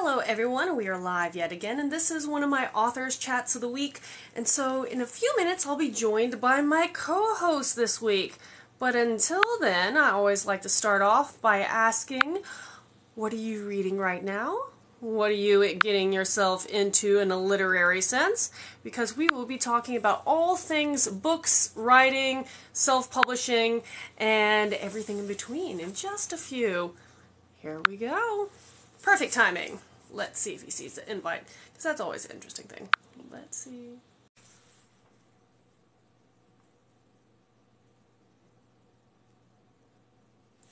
Hello everyone, we are live yet again, and this is one of my authors' chats of the week, and so in a few minutes I'll be joined by my co-host this week. But until then, I always like to start off by asking, what are you reading right now? What are you getting yourself into in a literary sense? Because we will be talking about all things books, writing, self-publishing, and everything in between in just a few. Here we go. Perfect timing. Let's see if he sees the invite, because that's always an interesting thing. Let's see.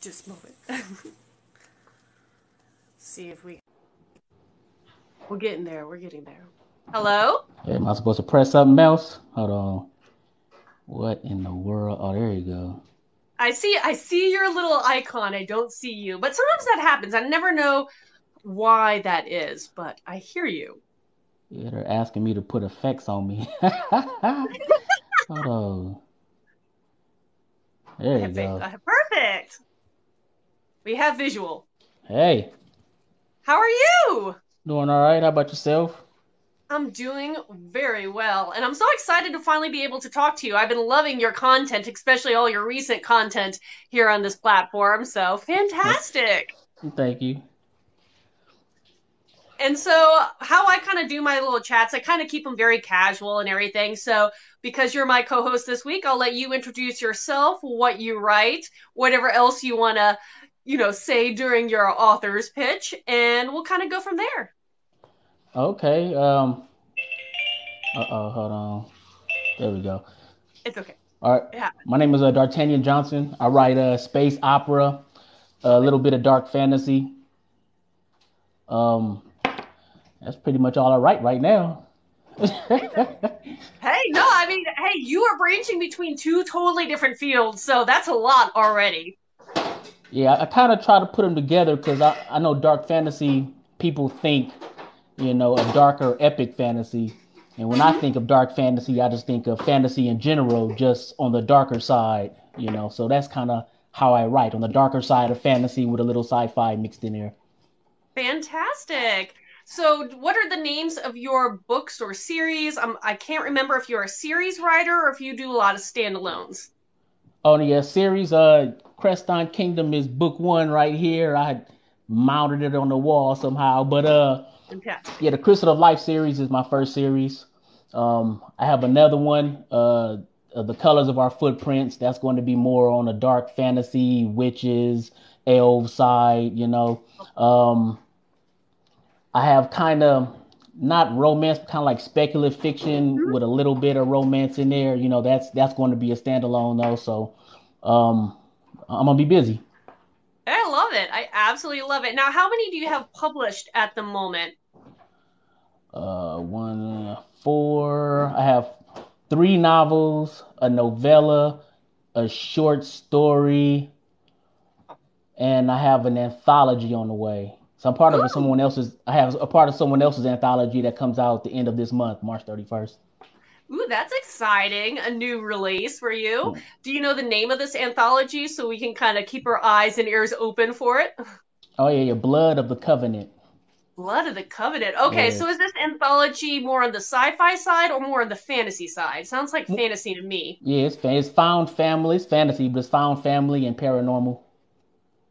Just a moment. See if we're getting there. We're getting there. Hello? Hey, am I supposed to press something else? Hold on. What in the world? Oh, there you go. I see your little icon. I don't see you. But sometimes that happens. I never know why that is, but I hear you. Yeah, they're asking me to put effects on me. Hold on. There you go. Perfect. We have visual. Hey. How are you? Doing all right. How about yourself? I'm doing very well, and I'm so excited to finally be able to talk to you. I've been loving your content, especially all your recent content here on this platform, so fantastic! Thank you. And so how I kind of do my little chats, I kind of keep them very casual and everything, so because you're my co-host this week, I'll let you introduce yourself, what you write, whatever else you want to, say during your author's pitch, and we'll kind of go from there. Okay. Hold on. There we go. It's okay. All right. Yeah. My name is Dartanyan Johnson. I write space opera, a little bit of dark fantasy. That's pretty much all I write right now. Hey, no, I mean, hey, you are branching between two totally different fields, so that's a lot already. Yeah, I kind of try to put them together because I know dark fantasy, people think, a darker epic fantasy. And when I think of dark fantasy, I just think of fantasy in general, just on the darker side, So that's kind of how I write, on the darker side of fantasy with a little sci-fi mixed in there. Fantastic. So, what are the names of your books or series? I can't remember if you're a series writer or if you do a lot of standalones. Oh, yeah, series, Crestine Kingdom is book 1 right here. I mounted it on the wall somehow, but Fantastic. yeah, the Crystal of Life series is my first series. I have another one, The Colors of Our Footprints. That's going to be more on a dark fantasy, witches, elves side. I have kind of not romance, but kind of like speculative fiction with a little bit of romance in there. That's going to be a standalone though. So I'm gonna be busy. I love it. I absolutely love it. Now, how many do you have published at the moment? One, four. I have 3 novels, a novella, a short story, and I have an anthology on the way. So I'm part of someone else's. I have a part of someone else's anthology that comes out at the end of this month, March 31st. Ooh, that's exciting. A new release for you. Yeah. Do you know the name of this anthology so we can kind of keep our eyes and ears open for it? Oh yeah, Blood of the Covenant. Blood of the Covenant. Okay, so Yes. is this anthology more on the sci-fi side or more on the fantasy side? Sounds like fantasy to me. Yeah, it's found family. It's fantasy, but it's found family and paranormal.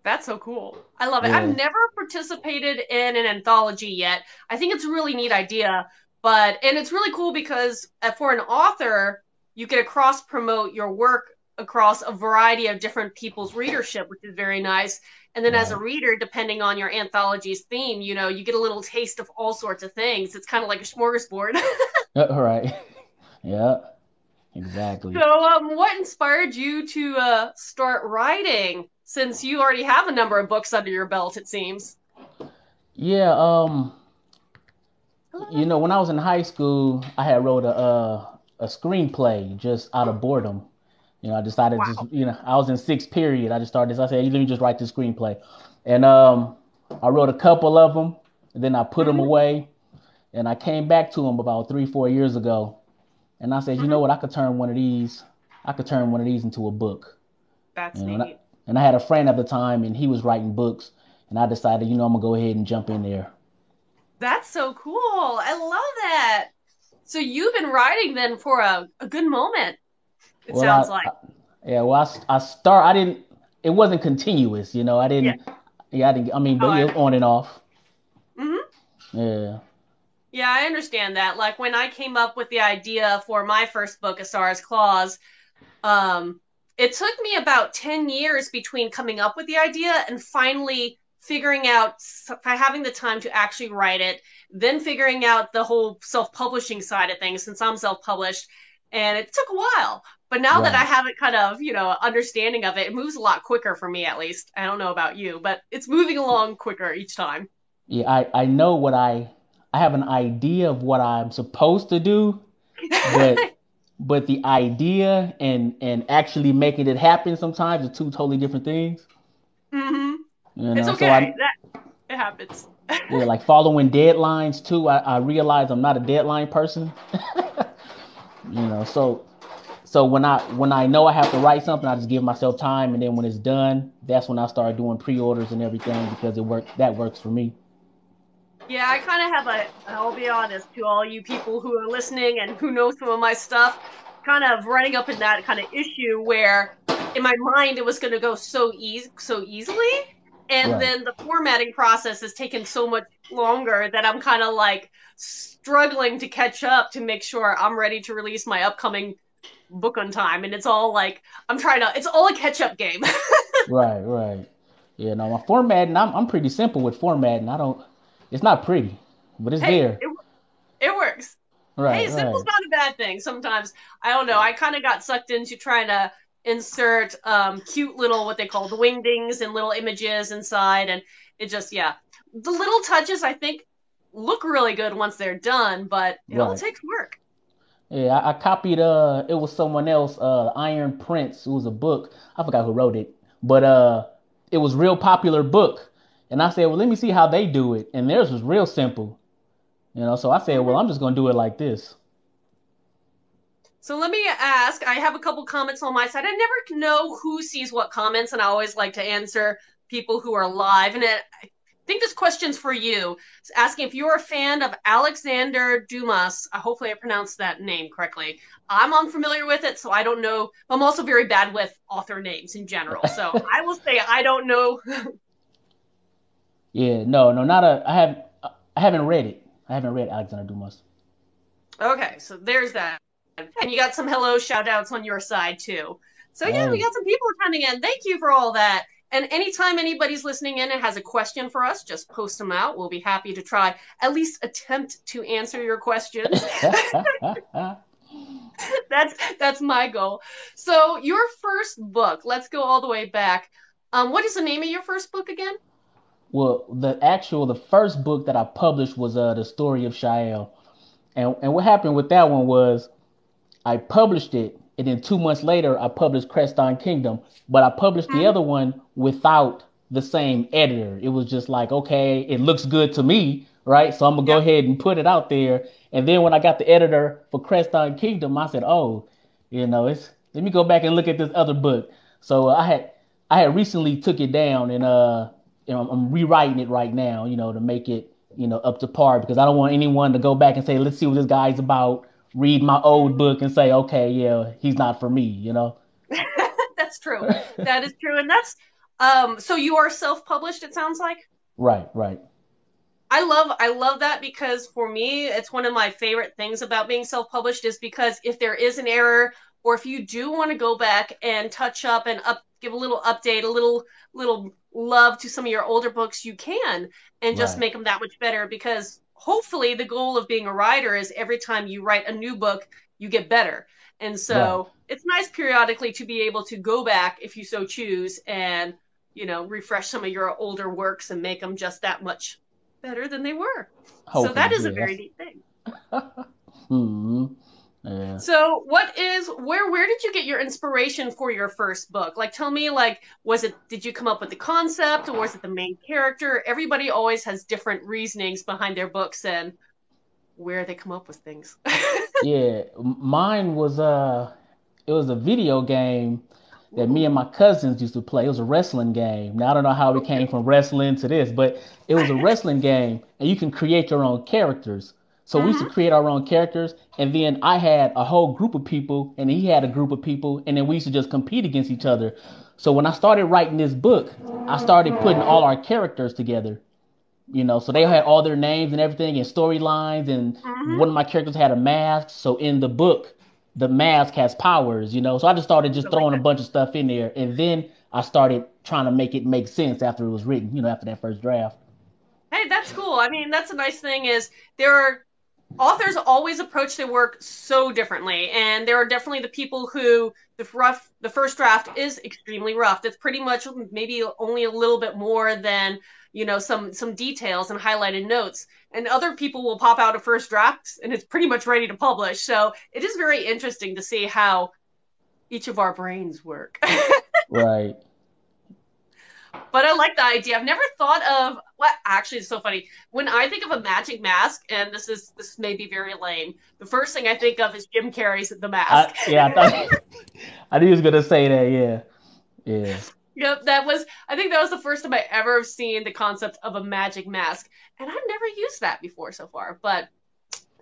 That's so cool. I love it. I've Yeah. never participated in an anthology yet. I think it's a really neat idea, and it's really cool because for an author, you get to cross promote your work across a variety of different people's readership, which is very nice. And then as a Right. reader, depending on your anthology's theme, you get a little taste of all sorts of things. It's kind of like a smorgasbord. All right. Yeah. Exactly. So, what inspired you to start writing since you already have a number of books under your belt, it seems? Yeah. When I was in high school, I had wrote a screenplay just out of boredom. I decided just Wow. I was in 6th period. I just started this. I said, let me just write this screenplay, and I wrote a couple of them, and then I put them Hmm. away, and I came back to them about 3, 4 years ago, and I said, you know Hmm. what? I could turn one of these into a book. That's And I, neat. and I had a friend at the time, and he was writing books, and I decided, I'm gonna go ahead and jump in there. That's so cool. I love that. So you've been writing then for a good moment, it Well, sounds like. yeah, well, I didn't, it wasn't continuous, I Yeah. didn't, yeah, I didn't, I mean, Oh, but yeah, on and off. mhm. Yeah, Yeah, I understand that. Like when I came up with the idea for my first book, A Star's Claws, um, it took me about 10 years between coming up with the idea and finally figuring out, having the time to actually write it, then figuring out the whole self publishing side of things since I'm self published. And it took a while. But now that I right. have it kind of, understanding of it, it moves a lot quicker for me at least. I don't know about you, but it's moving along quicker each time. Yeah, I know I have an idea of what I'm supposed to do, but the idea and actually making it happen sometimes are two totally different things. Hmm. You It's know, so okay. That it happens. yeah, like following deadlines too. I realize I'm not a deadline person. So when I know I have to write something, I just give myself time, and then when it's done, that's when I start doing pre-orders and everything because it works. That works for me. Yeah, I kind of have I'll be honest to all you people who are listening and who know some of my stuff, kind of running up in that kind of issue where in my mind it was going to go so easily. And Right. then the formatting process has taken so much longer that I'm kind of like struggling to catch up to make sure I'm ready to release my upcoming book on time. And it's all like, it's all a catch up game. Right. Right. Yeah. No, my formatting. I'm pretty simple with formatting. I don't. It's not pretty, but it's Hey, there. it works. Hey, Right. simple's Right. not a bad thing. Sometimes I don't know. I kind of got sucked into trying to insert cute little what they call the wingdings and little images inside, and it just yeah, the little touches I think look really good once they're done, but it all Right. takes work. Yeah. I copied. It was someone else. Iron Prince. It was a book. I forgot who wrote it, but it was real popular book. And I said, well, let me see how they do it. And theirs was real simple. So I said, well, Mhm. I'm just gonna do it like this. So let me ask. I have a couple comments on my side. I never know who sees what comments, and I always like to answer people who are live. And I think this question's for you. It's asking if you're a fan of Alexander Dumas. Hopefully, I pronounced that name correctly. I'm unfamiliar with it, so I don't know. I'm also very bad with author names in general. So I will say I don't know. Yeah, no, no, not a. I haven't read it. I haven't read Alexander Dumas. Okay, so there's that. And you got some hello shout outs on your side too. So yeah, we Hey, got some people coming in. Thank you for all that. And anytime anybody's listening in and has a question for us, just post them out. We'll be happy to try at least attempt to answer your questions. That's my goal. So your first book, let's go all the way back. What is the name of your first book again? well, the first book that I published was the story of Shael, and what happened with that one was I published it, and then 2 months later I published Crest on Kingdom, but I published the Hmm? other one without the same editor. It was just like, okay, it looks good to me, right? So I'm gonna go Yep. ahead and put it out there. And then when I got the editor for Crest on Kingdom, I said, oh, it's let me go back and look at this other book. So I had recently took it down and I'm rewriting it right now, to make it up to par because I don't want anyone to go back and say, let's see what this guy's about. Read my old book and say, okay, yeah, he's not for me. That's true. That is true. And that's so you are self-published, it sounds like? Right, right, I love that because for me it's one of my favorite things about being self-published is because if there is an error or if you do want to go back and touch up and give a little update, a little love to some of your older books, you can and just right, make them that much better because hopefully the goal of being a writer is every time you write a new book, you get better. And right. so it's nice periodically to be able to go back if you so choose and refresh some of your older works and make them just that much better than they were. So Hopefully, that is a yeah. very neat thing. Hmm. Yeah. So where did you get your inspiration for your first book? Like tell me like did you come up with the concept or was it the main character? Everybody always has different reasonings behind their books and where they come up with things. Yeah. Mine was it was a video game. that me and Ooh. my cousins used to play. It was a wrestling game. Now I don't know how we came from wrestling to this, but it was a wrestling game, and you can create your own characters. So we used to Mm-hmm. create our own characters, and then I had a whole group of people, and he had a group of people, and then we used to just compete against each other. So when I started writing this book, I started putting all our characters together. So they had all their names and everything and storylines, and Mm-hmm. one of my characters had a mask. So in the book, the mask has powers. So I just started just I like throwing a that. bunch of stuff in there, and then I started trying to make it make sense after it was written. After that first draft. Hey, that's cool. I mean, that's a nice thing is there are authors always approach their work so differently, and there are definitely the people who the first draft is extremely rough. That's pretty much maybe only a little bit more than some details and highlighted notes, and other people will pop out a first draft and it's pretty much ready to publish. So it is very interesting to see how each of our brains work. Right. But I like the idea. I've never thought of what actually is so funny. When I think of a magic mask, and this may be very lame, the first thing I think of is Jim Carrey's The Mask. Yeah, I thought I knew he was gonna say that. Yeah. Yeah. Yep, that was I think that was the first time I ever have seen the concept of a magic mask. And I've never used that before so far. But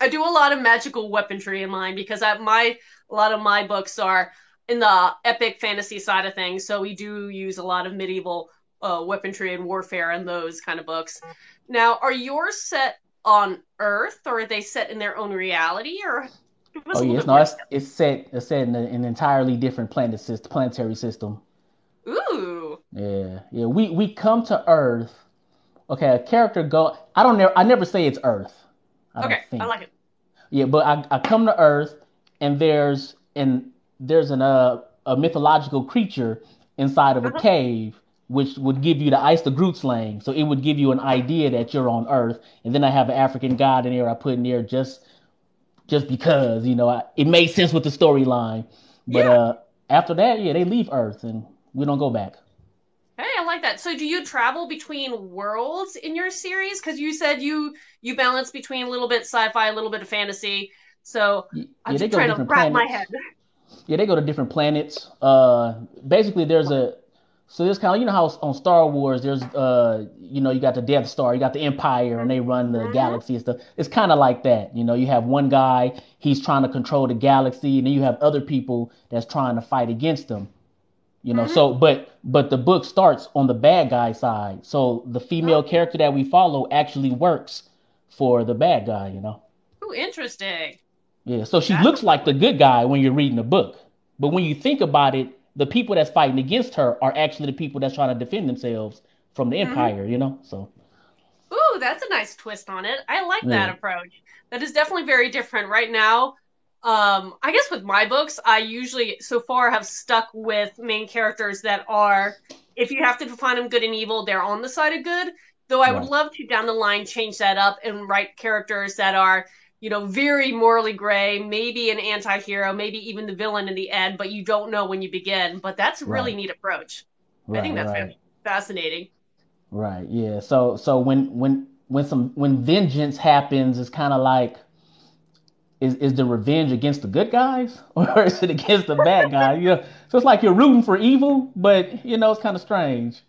I do a lot of magical weaponry in mine because a lot of my books are in the epic fantasy side of things, so we do use a lot of medieval weaponry and warfare in those kind of books. Now, are yours set on Earth, or are they set in their own reality, or give us Oh a little yes, bit no, more it's set in an entirely different planetary system. detail? Ooh, Yeah, yeah. We come to Earth. Okay, a character go. I never say it's Earth. I don't okay, I think. like it. Yeah, but I come to Earth, and there's a mythological creature inside of a Uh-huh. cave, which would give you the Ice the Groot slang. So it would give you an Okay, idea that you're on Earth. And then I have an African god in there I put in there just because it made sense with the storyline. But yeah. after that, yeah, they leave Earth and we don't go back. Hey, I like that. So, do you travel between worlds in your series? Because you said you balance between a little bit sci-fi, a little bit of fantasy. So, I'm Yeah, they just go to trying to different wrap my head. planets. Yeah, they go to different planets. Basically, so there's kind of how on Star Wars you got the Death Star, you got the Empire, and they run the Mm-hmm. galaxy and stuff. It's kind of like that. You have one guy, he's trying to control the galaxy, and then you have other people that's trying to fight against them. Mm-hmm. So but the book starts on the bad guy side. So the female Oh, character that we follow actually works for the bad guy. ooh, interesting. Yeah, so she That's looks a fun like the one. good guy when you're reading the book. But when you think about it, the people that's fighting against her are actually the people that's trying to defend themselves from the Mm-hmm. empire. So, Ooh, that's a nice twist on it. I like that yeah. approach. That is definitely very different. Right now, I guess with my books, I usually so far have stuck with main characters that are, if you have to define them good and evil, they're on the side of good. Though I would Right. love to down the line change that up and write characters that are, very morally gray, maybe an anti-hero, maybe even the villain in the end, but you don't know when you begin. But that's a really Right. neat approach. I think Right. that's Right. fascinating. Right. Yeah. So when vengeance happens, it's kind of like is the revenge against the good guys or is it against the bad guys? So it's like you're rooting for evil, but it's kind of strange.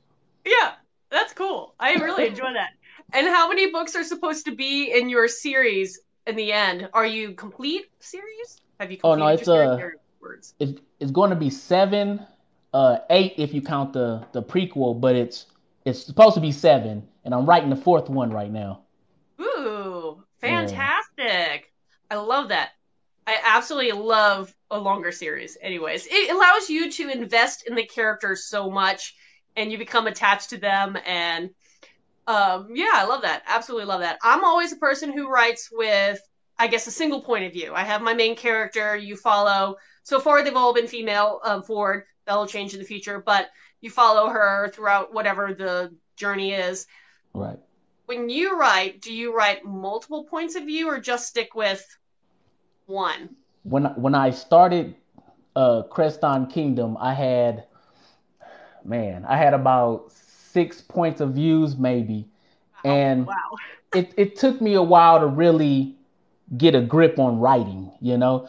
Yeah, that's cool. I really enjoy that. And how many books are supposed to be in your series in the end? Are you complete series? Have you Oh no, completed your series? Or words? it's going to be seven, eight if you count the prequel, but it's supposed to be seven, and I'm writing the fourth one right now. Ooh, Yeah, fantastic. I love that. I absolutely love a longer series. Anyways, it allows you to invest in the characters so much and you become attached to them and yeah, I love that. Absolutely love that. I'm always a person who writes with, I guess, a single point of view. I have my main character you follow. So far, they've all been female forward. That'll change in the future, but you follow her throughout whatever the journey is. right. When you write, do you write multiple points of view or just stick with one? When I started Creston Kingdom, I had about 6 points of views maybe, Wow. and Wow. it took me a while to really get a grip on writing.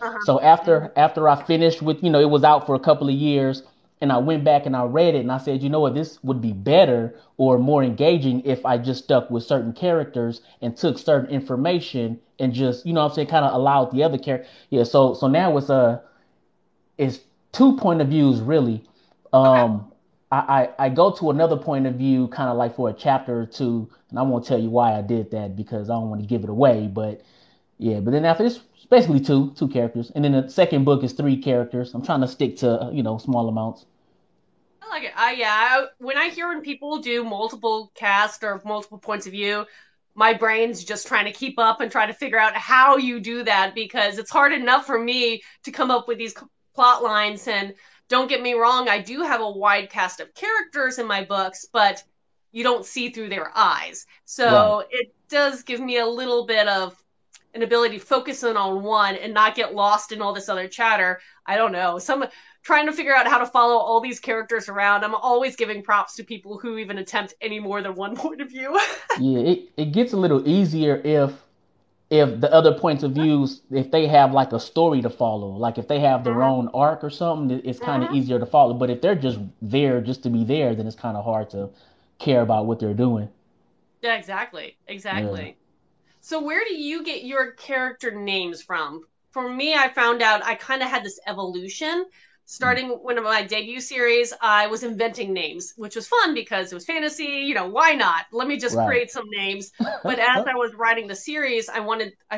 Uh-huh. So Mhm. after I finished with, it was out for a couple of years. and I went back and I read it and I said, you know what, this would be better or more engaging if I just stuck with certain characters and took certain information and just, you know what I'm saying, kind of allowed the other character. Yeah, so now it's two point of views really. Okay. I go to another point of view kind of like for a chapter or two, and I won't tell you why I did that because I don't want to give it away, but yeah, but then after this, it's basically two characters, and then the second book is three characters. I'm trying to stick to small amounts. I like it. When I hear when people do multiple cast or multiple points of view, my brain's just trying to keep up and try to figure out how you do that because it's hard enough for me to come up with these plot lines. And don't get me wrong, I do have a wide cast of characters in my books, but you don't see through their eyes. Right. So it does give me a little bit of an ability to focus in on one and not get lost in all this other chatter. I don't know. Some trying to figure out how to follow all these characters around. I'm always giving props to people who even attempt any more than one point of view. Yeah, it gets a little easier if the other points of views, if they have like a story to follow, like if they have their Mm-hmm. own arc or something, it's kind of Mm-hmm. easier to follow. But if they're just there just to be there, then it's kind of hard to care about what they're doing. Yeah, exactly. Yeah. Exactly. So where do you get your character names from? For me, I found out I kind of had this evolution. Mm. Starting one of my debut series, I was inventing names, which was fun because it was fantasy. Why not? Let me just Right. create some names. But as I was writing the series, I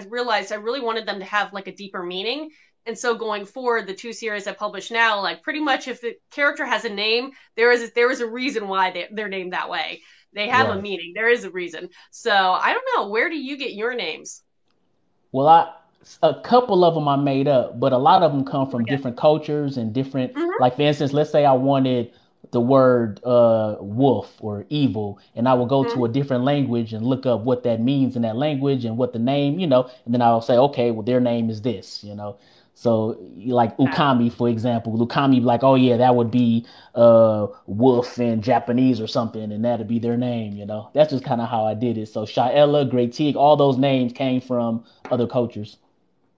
realized I really wanted them to have like a deeper meaning. And so going forward, the two series I publish now, like pretty much if the character has a name, there is a reason why they're named that way. They have a Right. meaning. There is a reason. So I don't know. Where do you get your names? Well, a couple of them I made up, but a lot of them come from Okay. different cultures and different. Mm-hmm. Like for instance, let's say I wanted the word wolf or evil, and I will go Mm-hmm. to a different language and look up what that means in that language and what the name, and then I'll say, okay, well their name is this. So like Okay. Ukami, for example, Ukami, like, oh yeah, that would be wolf in Japanese or something, and that'd be their name. That's just kind of how I did it. So Shaela, Great Teague, all those names came from other cultures.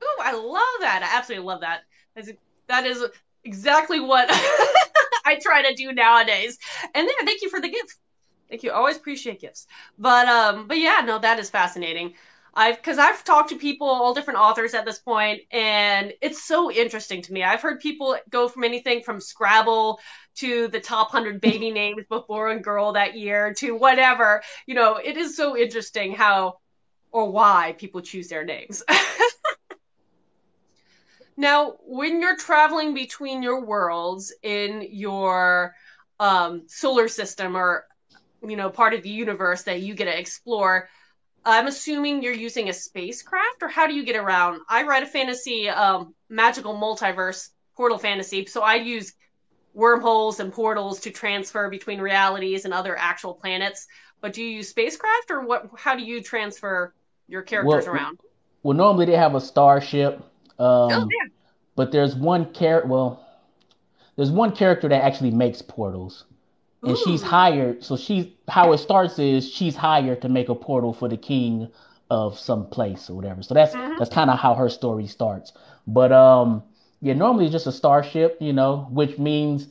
Ooh, I love that. I absolutely love that. That is exactly what I try to do nowadays. And there, thank you for the gift. Thank you. Always appreciate gifts. But yeah, no, that is fascinating. I've talked to people, all different authors at this point, and it's so interesting to me. I've heard people go from anything from Scrabble to the top 100 baby names before a girl that year to whatever. It is so interesting how or why people choose their names. Now, when you're traveling between your worlds in your solar system or part of the universe that you get to explore, I'm assuming you're using a spacecraft, or how do you get around? I write a fantasy, magical multiverse portal fantasy, so I use wormholes and portals to transfer between realities and other actual planets. But do you use spacecraft, or what? How do you transfer your characters Well, around? well, normally they have a starship, Oh, but there's one character that actually makes portals, yeah. and she's Ooh. hired. So how it starts is she's hired to make a portal for the king of some place or whatever. So that's Mm-hmm. that's kind of how her story starts. But yeah, normally it's just a starship, which means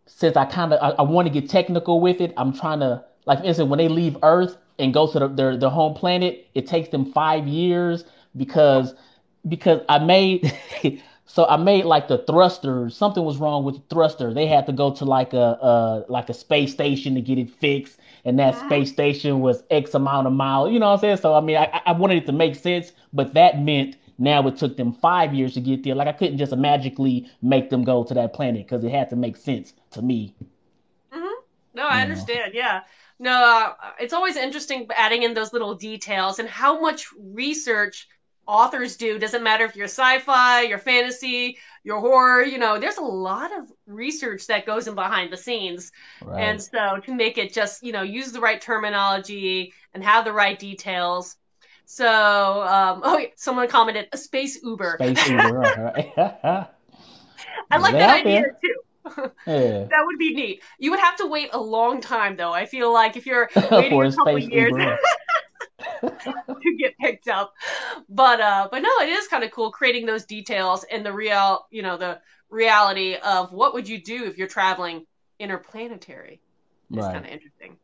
since I want to get technical with it, I'm trying to, like for instance, when they leave Earth and go to their home planet, it takes them 5 years because I made so I made like the thruster. Something was wrong with the thruster. They had to go to like a space station to get it fixed, and that Mm-hmm. space station was X amount of miles. You know what I'm saying? So I mean, I wanted it to make sense, but that meant now it took them 5 years to get there. Like I couldn't just magically make them go to that planet because it had to make sense to me. Mm-hmm. No, I You know. understand. Yeah. No, it's always interesting adding in those little details and how much research authors do. Doesn't matter if you're sci-fi, you're fantasy, you're horror, there's a lot of research that goes in behind the scenes. And Right. so to make it just, use the right terminology and have the right details. So, oh, yeah, someone commented a space Uber. Space Uber. Right. I Yeah, like they that out idea there. too. Yeah. That would be neat. You would have to wait a long time, though. I feel like if you're waiting For a a couple space years Uber. to get picked up, but no, it is kind of cool creating those details and the reality of what would you do if you're traveling interplanetary is kind Right. of interesting.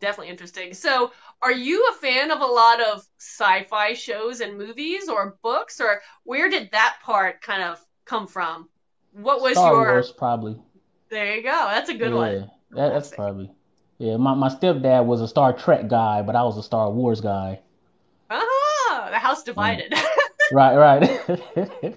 Definitely interesting. So, are you a fan of a lot of sci-fi shows and movies or books, or where did that part kind of come from? What was Star your? Wars probably. There you go. That's a good one. Yeah, that's Classic. probably. Yeah, my stepdad was a Star Trek guy, but I was a Star Wars guy. Ah, the house Yeah. divided. Right, right.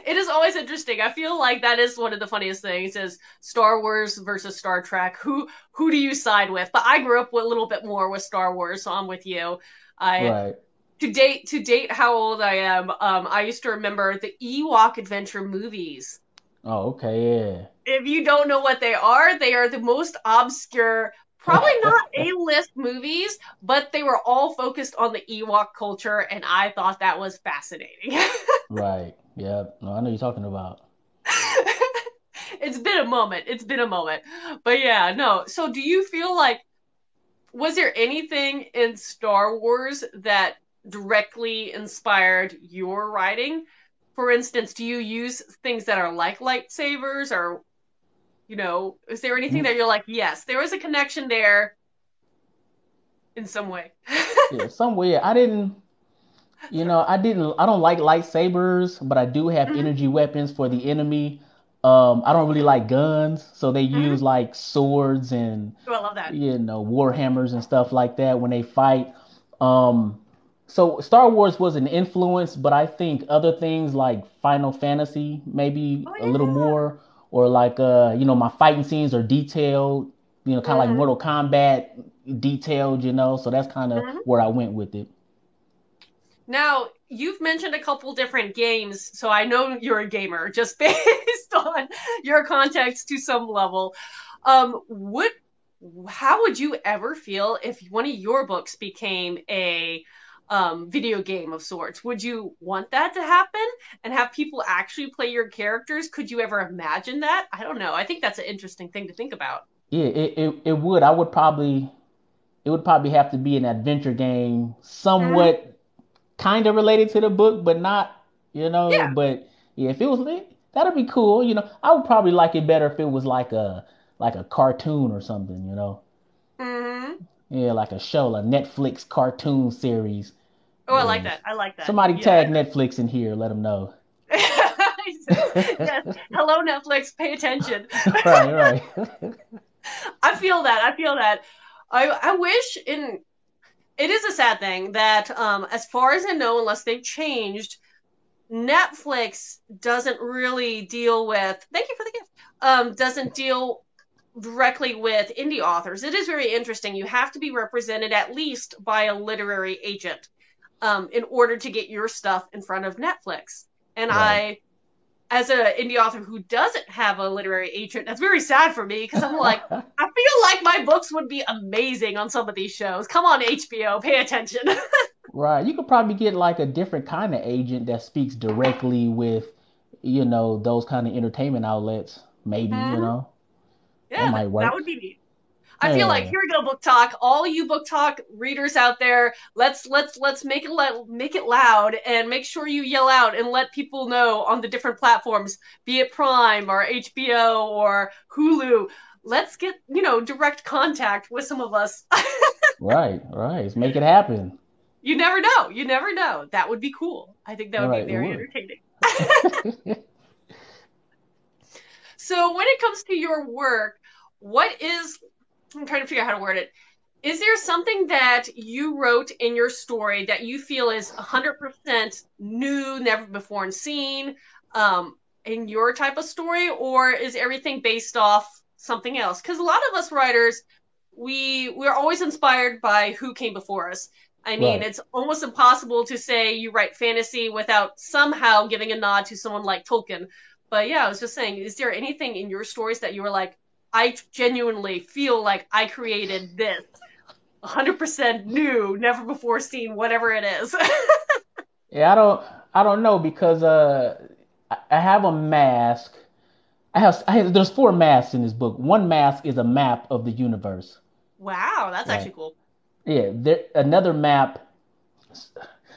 It is always interesting. I feel like that is one of the funniest things is Star Wars versus Star Trek. Who do you side with? But I grew up with a little bit more with Star Wars, so I'm with you. I Right. to date how old I am. I used to remember the Ewok adventure movies. Oh, okay, If you don't know what they are the most obscure, probably not yeah. A-list movies, but they were all focused on the Ewok culture, and I thought that was fascinating. Right. Yeah. No, I know you're talking about. It's been a moment. It's been a moment. But yeah, no. So do you feel like was there anything in Star Wars that directly inspired your writing? For instance, do you use things that are like lightsabers or is there anything Mm, that you're like, yes, there was a connection there in some way? yeah, somewhere I don't like lightsabers, but I do have Mm-hmm, energy weapons for the enemy. I don't really like guns, so they mm-hmm. use like swords and Oh, I love that. war hammers and stuff like that when they fight. Um, so Star Wars was an influence, but I think other things like Final Fantasy maybe Oh a little yeah. more, or like my fighting scenes are detailed, kind of like Mm-hmm, Mortal Kombat detailed, so that's kind of mm-hmm. where I went with it. Now, you've mentioned a couple different games, so I know you're a gamer just based on your context to some level. Would how would you ever feel if one of your books became a video game of sorts? Would you want that to happen and have people actually play your characters? Could you ever imagine that? I don't know. I think that's an interesting thing to think about. Yeah, it would. It would probably have to be an adventure game, Mm-hmm. somewhat kind of related to the book, but not, Yeah. but yeah, if it was lit, that'd be cool. I would probably like it better if it was like a cartoon or something. Mm-hmm. Yeah, like a show, a Netflix cartoon series. Oh, I like Yeah. that. I like that. Somebody Yeah. tag Netflix in here, let them know. Yes. Hello, Netflix. Pay attention. Right, right. I feel that. I feel that. I wish in it is a sad thing that as far as I know, unless they've changed, Netflix doesn't really deal with. Thank you for the gift. Doesn't deal directly with indie authors. It is very interesting. You have to be represented at least by a literary agent in order to get your stuff in front of Netflix. And Right. as an indie author who doesn't have a literary agent, that's very sad for me because I'm like, I feel like my books would be amazing on some of these shows. Come on, HBO, pay attention. Right. You could probably get like a different kind of agent that speaks directly with, those kind of entertainment outlets. Maybe, Mm-hmm. that Yeah, might that work. would be neat. I feel like Yeah. here we go, book talk. All you book talk readers out there, let's make it loud and make sure you yell out and let people know on the different platforms, be it Prime or HBO or Hulu. Let's get direct contact with some of us. Right. Right. Let's make it happen. You never know. You never know. That would be cool. I think that would be Right. It very would. entertaining. So when it comes to your work, what is I'm trying to figure out how to word it. Is there something that you wrote in your story that you feel is 100% new, never before seen in your type of story, or is everything based off something else? Because a lot of us writers, we're always inspired by who came before us. I mean, Right. it's almost impossible to say you write fantasy without somehow giving a nod to someone like Tolkien. But yeah, I was just saying, is there anything in your stories that you were like, I genuinely feel like I created this 100% new, never before seen, whatever it is. Yeah. I don't know because I have a mask. There's four masks in this book. One mask is a map of the universe. Wow, that's Right. actually cool. Yeah. Another map.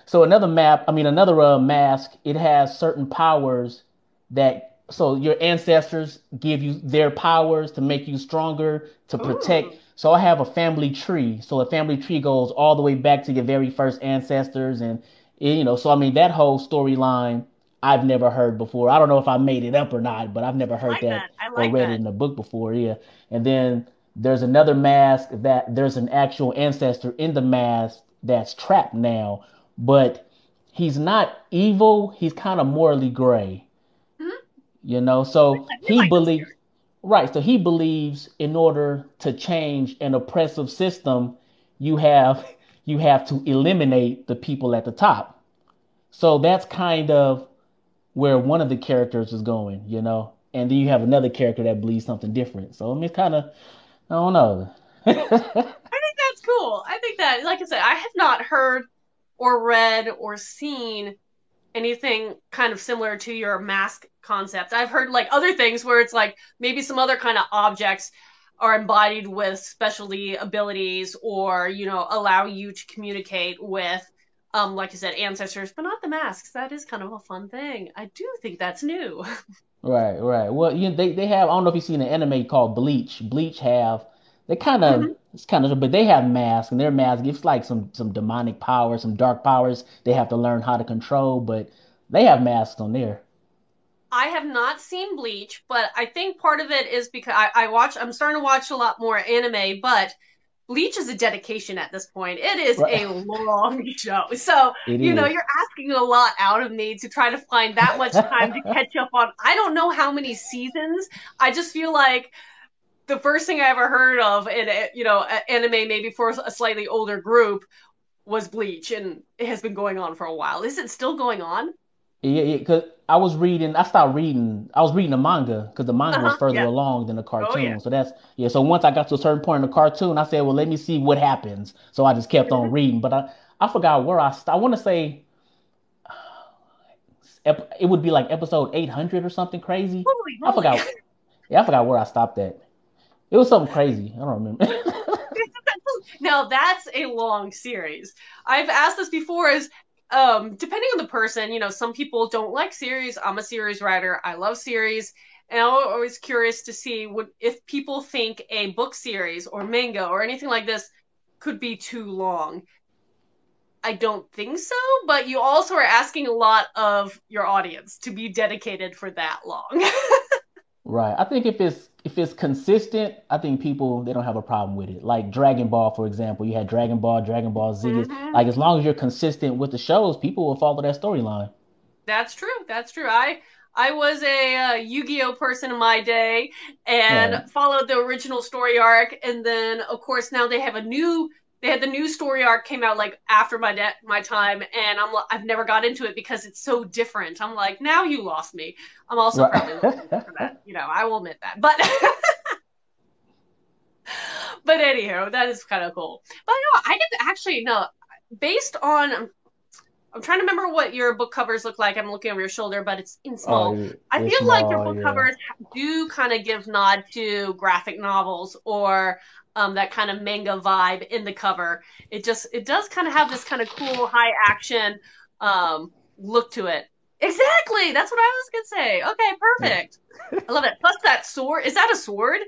So another map, I mean, another mask, it has certain powers that so your ancestors give you their powers to make you stronger, to protect. Ooh. So I have a family tree. So a family tree goes all the way back to your very first ancestors, and so I mean that whole storyline I've never heard before. I don't know if I made it up or not, but I've never I heard like that that. I or like read it that. in a book before. Yeah, and then there's another mask that there's an actual ancestor in the mask that's trapped now, but he's not evil. He's kind of morally gray, Mhm. So We he like those believes, theories. right? So he believes in order to change an oppressive system, you have you have to eliminate the people at the top. So that's kind of where one of the characters is going. And then you have another character that believes something different. So I mean, it's kind of, I don't know. I think that's cool. I think that, like I said, I have not heard or read or seen anything kind of similar to your mask concept. I've heard like other things where it's like maybe some other kind of objects are embodied with specialty abilities or, allow you to communicate with, like I said, ancestors, but not the masks. That is kind of a fun thing. I do think that's new. Right, right. Well, they have. I don't know if you've seen an anime called Bleach. Bleach have they kind of Mhm. it's kind of, but they have masks, and their mask gives like some demonic powers, some dark powers. They have to learn how to control, but they have masks on there. I have not seen Bleach, but I think part of it is because I'm starting to watch a lot more anime, but Bleach is a dedication at this point. It is Right, a long show. So, it is. you're asking a lot out of me to try to find that much time to catch up on. I don't know how many seasons. I just feel like the first thing I ever heard of in, anime, maybe for a slightly older group, was Bleach, and it has been going on for a while. Is it still going on? Yeah, yeah. Cause I was reading. I stopped reading. I was reading the manga because the Uh manga was huh. further Yeah. along than the Oh, yeah. cartoon. So that's yeah. So once I got to a certain point in the cartoon, I said, well, let me see what happens. So I just kept on Mhm. reading. But I forgot where I stopped. I want to say it would be like episode 800 or something crazy. Holy I moly. forgot. Yeah, I forgot where I stopped at. It was something crazy. I don't remember. Now that's a long series. I've asked this before is depending on the person, some people don't like series. I'm a series writer. I love series. And I'm always curious to see if people think a book series or manga or anything like this could be too long. I don't think so, but you also are asking a lot of your audience to be dedicated for that long. Right. I think if it's consistent, I think people they don't have a problem with it. Like Dragon Ball, for example, you had Dragon Ball, Dragon Ball Z. Hmm. Like as long as you're consistent with the shows, people will follow that storyline. That's true. That's true. I was a Yu-Gi-Oh person in my day and Right. followed the original story arc, and then of course now they had the new story arc came out like after my time, and I've never got into it because it's so different. I'm like, now you lost me. I'm also probably a little too old for that. Right. I will admit that. But anyhow, that is kind of cool. But no, I did actually no based on I'm trying to remember what your book covers look like. I'm looking over your shoulder, but it's in Oh, small. I it's feel like your small, book yeah. covers do kind of give nod to graphic novels or that kind of manga vibe in the cover. It does kind of have this kind of cool high action look to it. Exactly, that's what I was gonna say. Okay, perfect. I love it. Plus that sword. Is that a sword?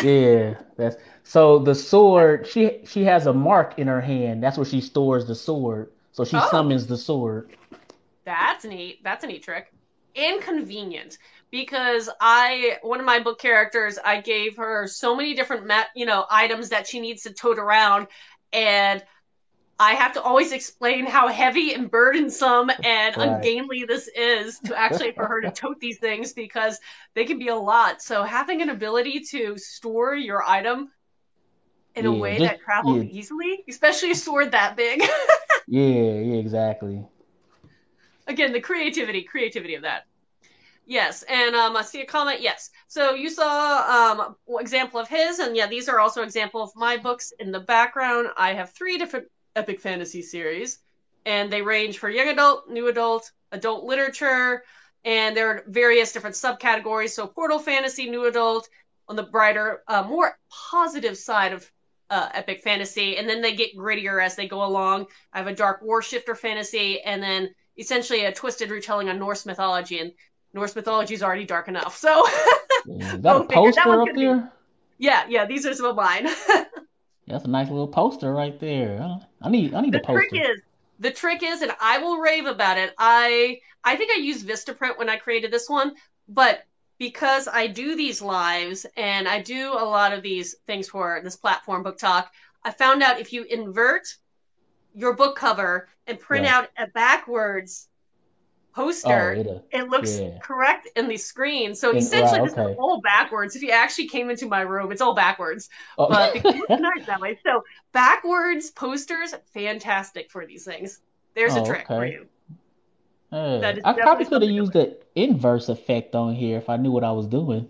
Yeah, that's so the sword, she has a mark in her hand. That's where she stores the sword. So she Oh, summons the sword. that's neat. That's a neat trick. Inconvenient because I one of my book characters I gave her so many different items that she needs to tote around, and I have to always explain how heavy and burdensome and Right. ungainly this is to actually for her to tote these things because they can be a lot. So having an ability to store your item in a Yeah, way just that travels yeah, easily, especially a sword that big. yeah, yeah, exactly. Again, the creativity of that. Yes, and I see a comment. Yes, so you saw an example of his, and yeah, these are also example of my books in the background. I have three different epic fantasy series, and they range for young adult, new adult, adult literature, and there are various different subcategories. So portal fantasy, new adult, on the brighter, more positive side of epic fantasy, and then they get grittier as they go along. I have a dark war shifter fantasy, and then essentially a twisted retelling on Norse mythology, and Norse mythology is already dark enough. So Is that a go figure. That poster one's up gonna be there? yeah. These are some of mine. That's a nice little poster right there. I need a the trick poster. is the trick is, and I will rave about it. I think I used Vistaprint when I created this one, but because I do these lives and I do a lot of these things for this platform, Book Talk, I found out if you invert your book cover and print Right. out a backwards Oh, poster, it'll. it looks Yeah. correct in the screen. So And right. essentially, this is Okay. all backwards. If you actually came into my room, it's all backwards, Oh. but because it looks nice that way. So backwards posters, fantastic for these things. There's a Oh, trick for okay. you. That Hey, is I probably definitely could have something to used learn. the inverse effect on here if I knew what I was doing.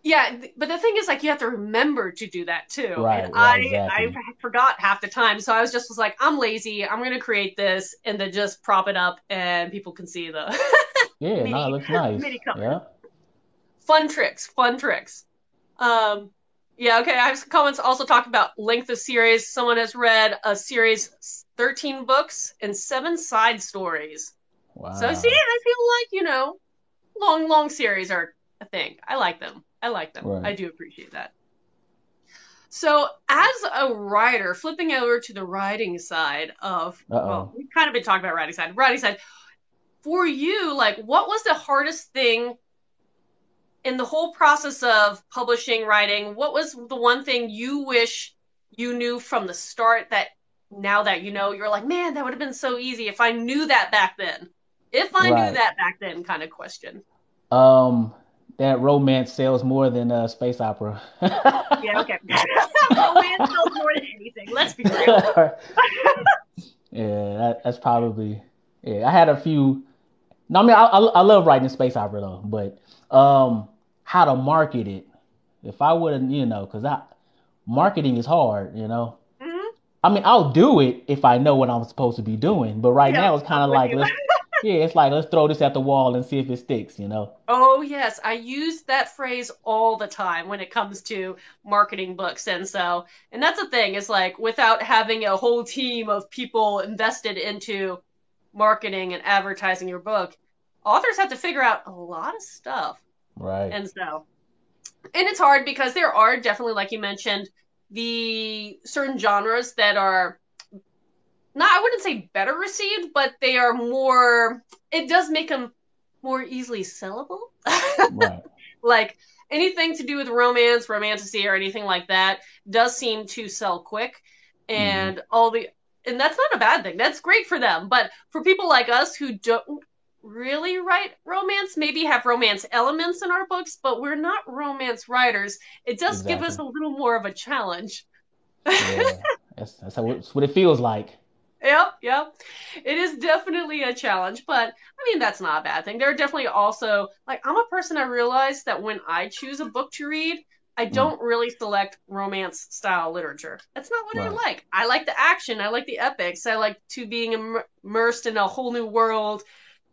Yeah, but the thing is, like, you have to remember to do that too. And Right. Right. I Exactly. forgot half the time, so I was like, I'm lazy. I'm gonna create this and then just prop it up, and people can see the Yeah. No, it mini looks nice. mini covers. Yeah. Fun tricks, fun tricks. Um, yeah, okay. I have some comments also talking about length of series. Someone has read a series 13 books and 7 side stories. So see, Wow. I feel like, long series are a thing. I like them. I like them. I Right. do appreciate that. So, as a writer, flipping over to the writing side of, well, Uh-oh. we've kind of been talking about writing side. Writing side, for you, like, what was the hardest thing in the whole process of publishing, writing? What was the one thing you wish you knew from the start that now that you know, you're like, man, that would have been so easy if I knew that back then? If I knew Right. that back then, kind of question. Um, that romance sells more than space opera. Yeah, okay. Romance sells more than anything. Let's be real. Yeah, that's probably. Yeah, I had a few. No, I mean I love writing space opera though, but how to market it? If I wouldn't, because I marketing is hard. Mm-hmm. I mean, I'll do it if I know what I'm supposed to be doing, but right Yep, now it's kind I'm of with like you. it's like let's throw this at the wall and see if it sticks. Oh, yes. I use that phrase all the time when it comes to marketing books. And that's the thing, is like without having a whole team of people invested into marketing and advertising your book, authors have to figure out a lot of stuff. Right. And so, and it's hard because there are definitely, like you mentioned, the certain genres that are not, I wouldn't say better received, but they are more, it does make them more easily sellable. Right. Like anything to do with romance, romantasy, or anything like that does seem to sell quick. Hmm. And and that's not a bad thing. That's great for them. But for people like us who don't really write romance, maybe have romance elements in our books, but we're not romance writers, it does give us Exactly. a little more of a challenge. Yeah. That's what it feels like. Yep. It is definitely a challenge, but I mean, that's not a bad thing. There are definitely also, like, I'm a person, I realize that when I choose a book to read, I Mm, don't really select romance style literature. That's not what I right. like. I like the action, I like the epics, I like to being immersed in a whole new world.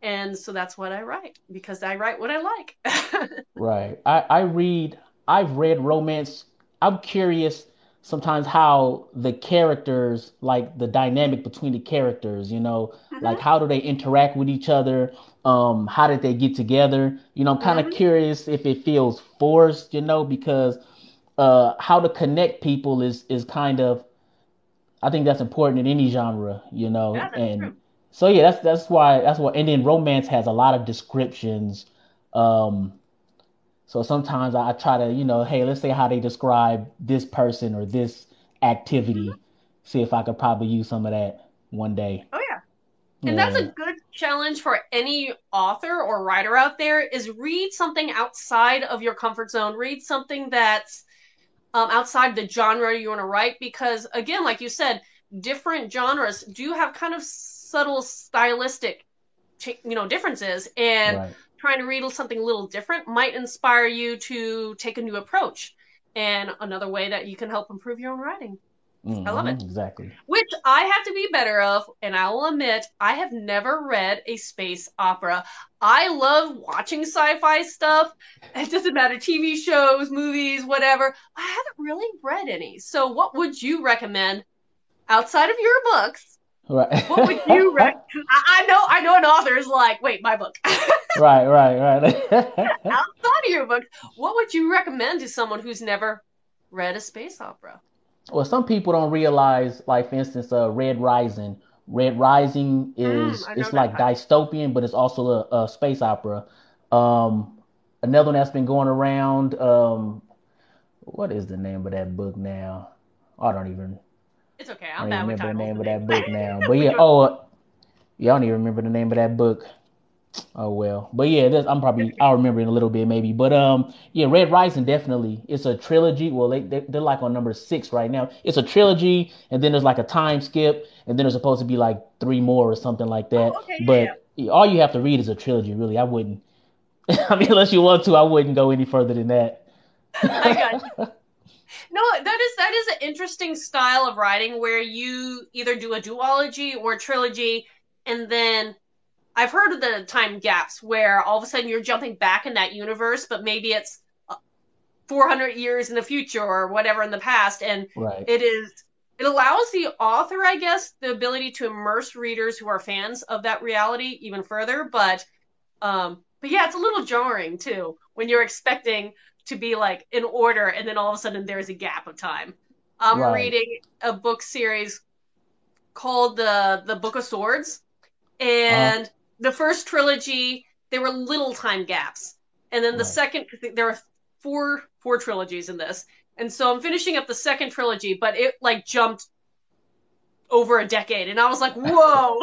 And so that's what I write because I write what I like. Right. I've read romance. I'm curious sometimes how the characters, like the dynamic between the characters, like Hmm. how do they interact with each other? How did they get together? I'm kind of Hmm. curious if it feels forced, because how to connect people is kind of I think that's important in any genre. Yeah, that's And true. so yeah, that's why and then romance has a lot of descriptions. Um so sometimes I try to, hey, let's say how they describe this person or this Hmm. activity. See if I could probably use some of that one day. Oh, yeah. And that's Yeah. a good challenge for any author or writer out there, is read something outside of your comfort zone. Read something that's outside the genre you want to write, because again, like you said, different genres do have kind of subtle stylistic differences, and Right. trying to read something a little different might inspire you to take a new approach, and another way that you can help improve your own writing. I love it. Exactly. Which I have to be better of, and I will admit, I have never read a space opera. I love watching sci-fi stuff. It doesn't matter, TV shows, movies, whatever. I haven't really read any. So what would you recommend outside of your books? Right. What would you I know an author is like, wait, my book. Right, right. Outside of your book, what would you recommend to someone who's never read a space opera? Well, some people don't realize, like for instance, Red Rising. Red Rising is I know it's that like title. dystopian, but it's also a space opera. Um, Another one that's been going around. What is the name of that book now? I don't even It's okay. I I'm don't even bad with remember the titles name and of names. that book now. But We yeah, do it. oh yeah, I don't even remember the name of that book. Oh well, but yeah, I'll remember in a little bit maybe. But yeah, Red Rising definitely. It's a trilogy. Well, they're like on number 6 right now. It's a trilogy, and then there's like a time skip, and then there's supposed to be like 3 more or something like Oh, that. okay, yeah, But all you have to read is a trilogy, really. I wouldn't. I mean, unless you want to, I wouldn't go any further than that. yeah. I got you. No, that is an interesting style of writing where you either do a duology or a trilogy, and then I've heard of the time gaps where all of a sudden you're jumping back in that universe, but maybe it's 400 years in the future or whatever in the past, and Right, it is it allows the author, I guess, the ability to immerse readers who are fans of that reality even further. But yeah, it's a little jarring too when you're expecting to be like in order, and then all of a sudden there's a gap of time. I'm right. reading a book series called the Book of Swords, Uh, and the first trilogy there were little time gaps, and then the right. second there are four trilogies in this, and so I'm finishing up the second trilogy, but it like jumped over a decade, and I was like, whoa.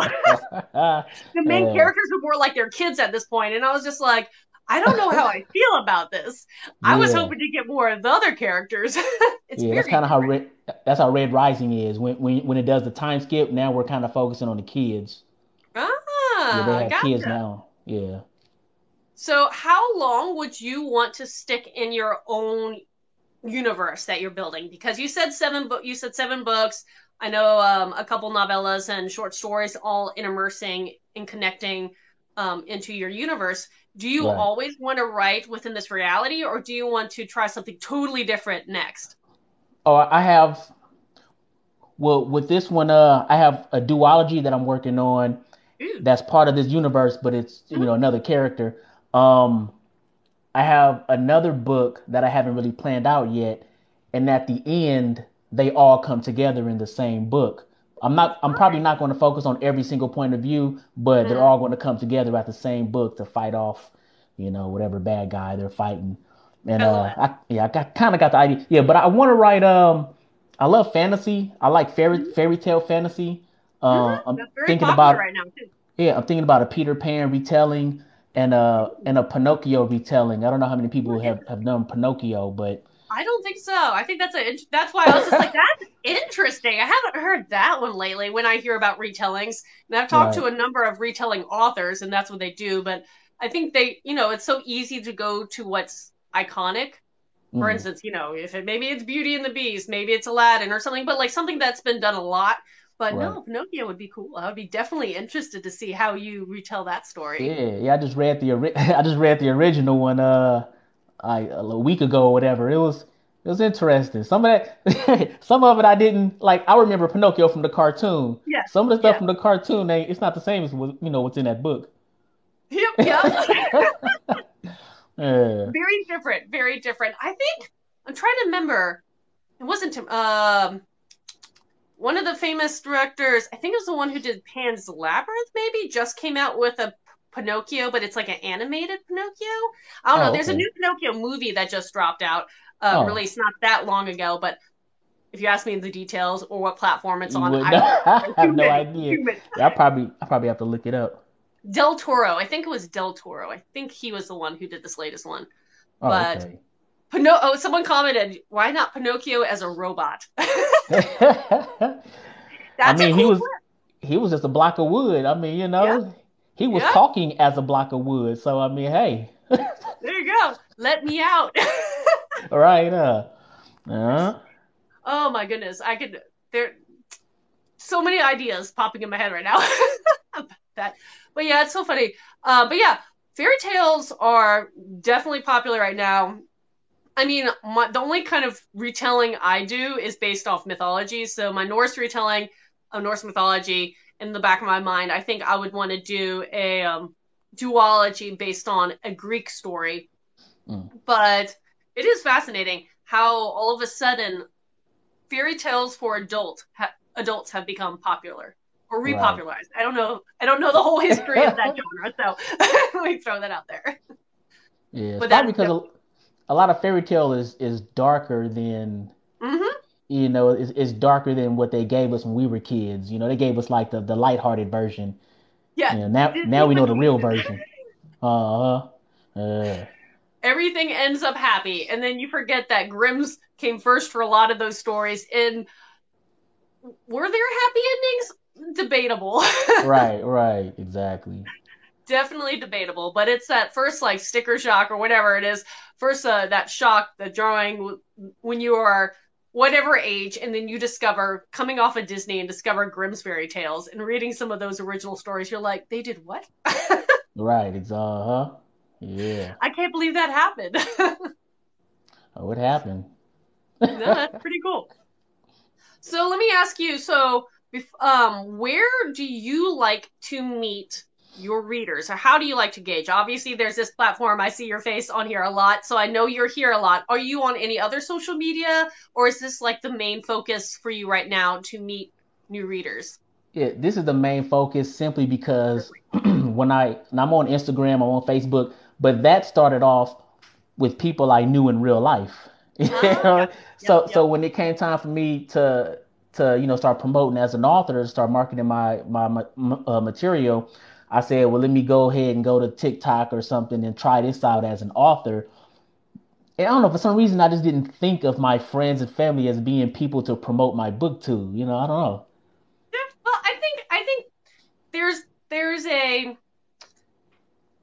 The main Uh, characters were more like their kids at this point, and I was just like, I don't know how I feel about this. I was yeah. hoping to get more of the other characters. It's Yeah, very different. That's how Red Rising is. When it does the time skip, now we're kind of focusing on the kids. Yeah, they Ah, have kids gotcha. now. Yeah. So how long would you want to stick in your own universe that you're building? Because you said 7 books. I know a couple novellas and short stories, all in immersing and connecting into your universe. Do you Right. always want to write within this reality, or do you want to try something totally different next? Oh, I have well with this one, I have a duology that I'm working on Ooh. that's part of this universe, but it's Mhm. another character. Um, I have another book that I haven't really planned out yet, and at the end, they all come together in the same book. I'm probably Okay. not going to focus on every single point of view, but they're Mhm. all going to come together at the same book to fight off, whatever bad guy they're fighting. And I love it. I got the idea. Yeah, but I want to write I love fantasy. I like fairy tale fantasy. I'm That's very thinking popular about right now too. I'm thinking about a Peter Pan retelling and a Pinocchio retelling. I don't know how many people have done Pinocchio, but I don't think so. I think that's why I was just like, that's interesting. I haven't heard that one lately when I hear about retellings. And I've talked to right. a number of retelling authors, and that's what they do. But I think it's so easy to go to what's iconic. For Mm, instance, if maybe it's Beauty and the Beast, maybe it's Aladdin or something, but like something that's been done a lot. But right. no, Pinocchio would be cool. I would be definitely interested to see how you retell that story. Yeah. I just read I just read the original one a week ago or whatever. It was interesting. Some of that some of it I didn't like. I remember Pinocchio from the cartoon. Yeah, Some of the stuff yeah, from the cartoon, it's not the same as what's in that book. yep, yep. Yeah. Very different, very different. I think I'm trying to remember. It wasn't one of the famous directors. I think it was the one who did Pan's Labyrinth. Maybe just came out with a Pinocchio, but it's like an animated Pinocchio. I don't know. Oh, There's a okay. new Pinocchio movie that just dropped out, Oh, released not that long ago. But if you ask me the details or what platform it's you on, would I know. don't know. I There's have too no many, idea. too many. Yeah, I probably have to look it up. Del Toro. I think it was Del Toro. I think he was the one who did this latest one. Oh, But okay. Someone commented, why not Pinocchio as a robot? I That's a mean, cool he was just a block of wood. I mean, Yeah, he was yeah. talking as a block of wood. So I mean, hey, There you go. Let me out. all right, uh, Oh my goodness. There so many ideas popping in my head right now about that. But yeah, it's so funny. But yeah, fairy tales are definitely popular right now. I mean, the only kind of retelling I do is based off mythology. So my Norse retelling of Norse mythology in the back of my mind, I think I would want to do a duology based on a Greek story. But it is fascinating how all of a sudden fairy tales for adults have become popular or repopularized. I don't know the whole history of that genre, so let me throw that out there. Yeah, it's probably because a lot of fairy tale is darker than it's darker than what they gave us when we were kids. They gave us like the lighthearted version. Yeah. Now we know the real version. Everything ends up happy, and then you forget that Grimm's came first for a lot of those stories. And were there happy endings? Debatable. Right, exactly. Definitely debatable, but it's that first like sticker shock or whatever it is. First, that shock, the drawing when you are whatever age, and then you discover coming off of Disney and discover Grimm's fairy tales and reading some of those original stories. You're like, they did what? Right. It's yeah. I can't believe that happened. Oh, it happened. No, that's pretty cool. So let me ask you. So, where do you like to meet your readers, or how do you like to gauge? Obviously, there's this platform. I see your face on here a lot, so I know you're here a lot. Are you on any other social media, or is this like the main focus for you right now to meet new readers? Yeah, this is the main focus simply because I'm on Instagram, I'm on Facebook, but that started off with people I knew in real life. So when it came time for me to start promoting as an author, start marketing my material, I said, well, let me go ahead and go to TikTok or something and try this out as an author. And I don't know, for some reason I just didn't think of my friends and family as being people to promote my book to. I don't know. Well, I think there's a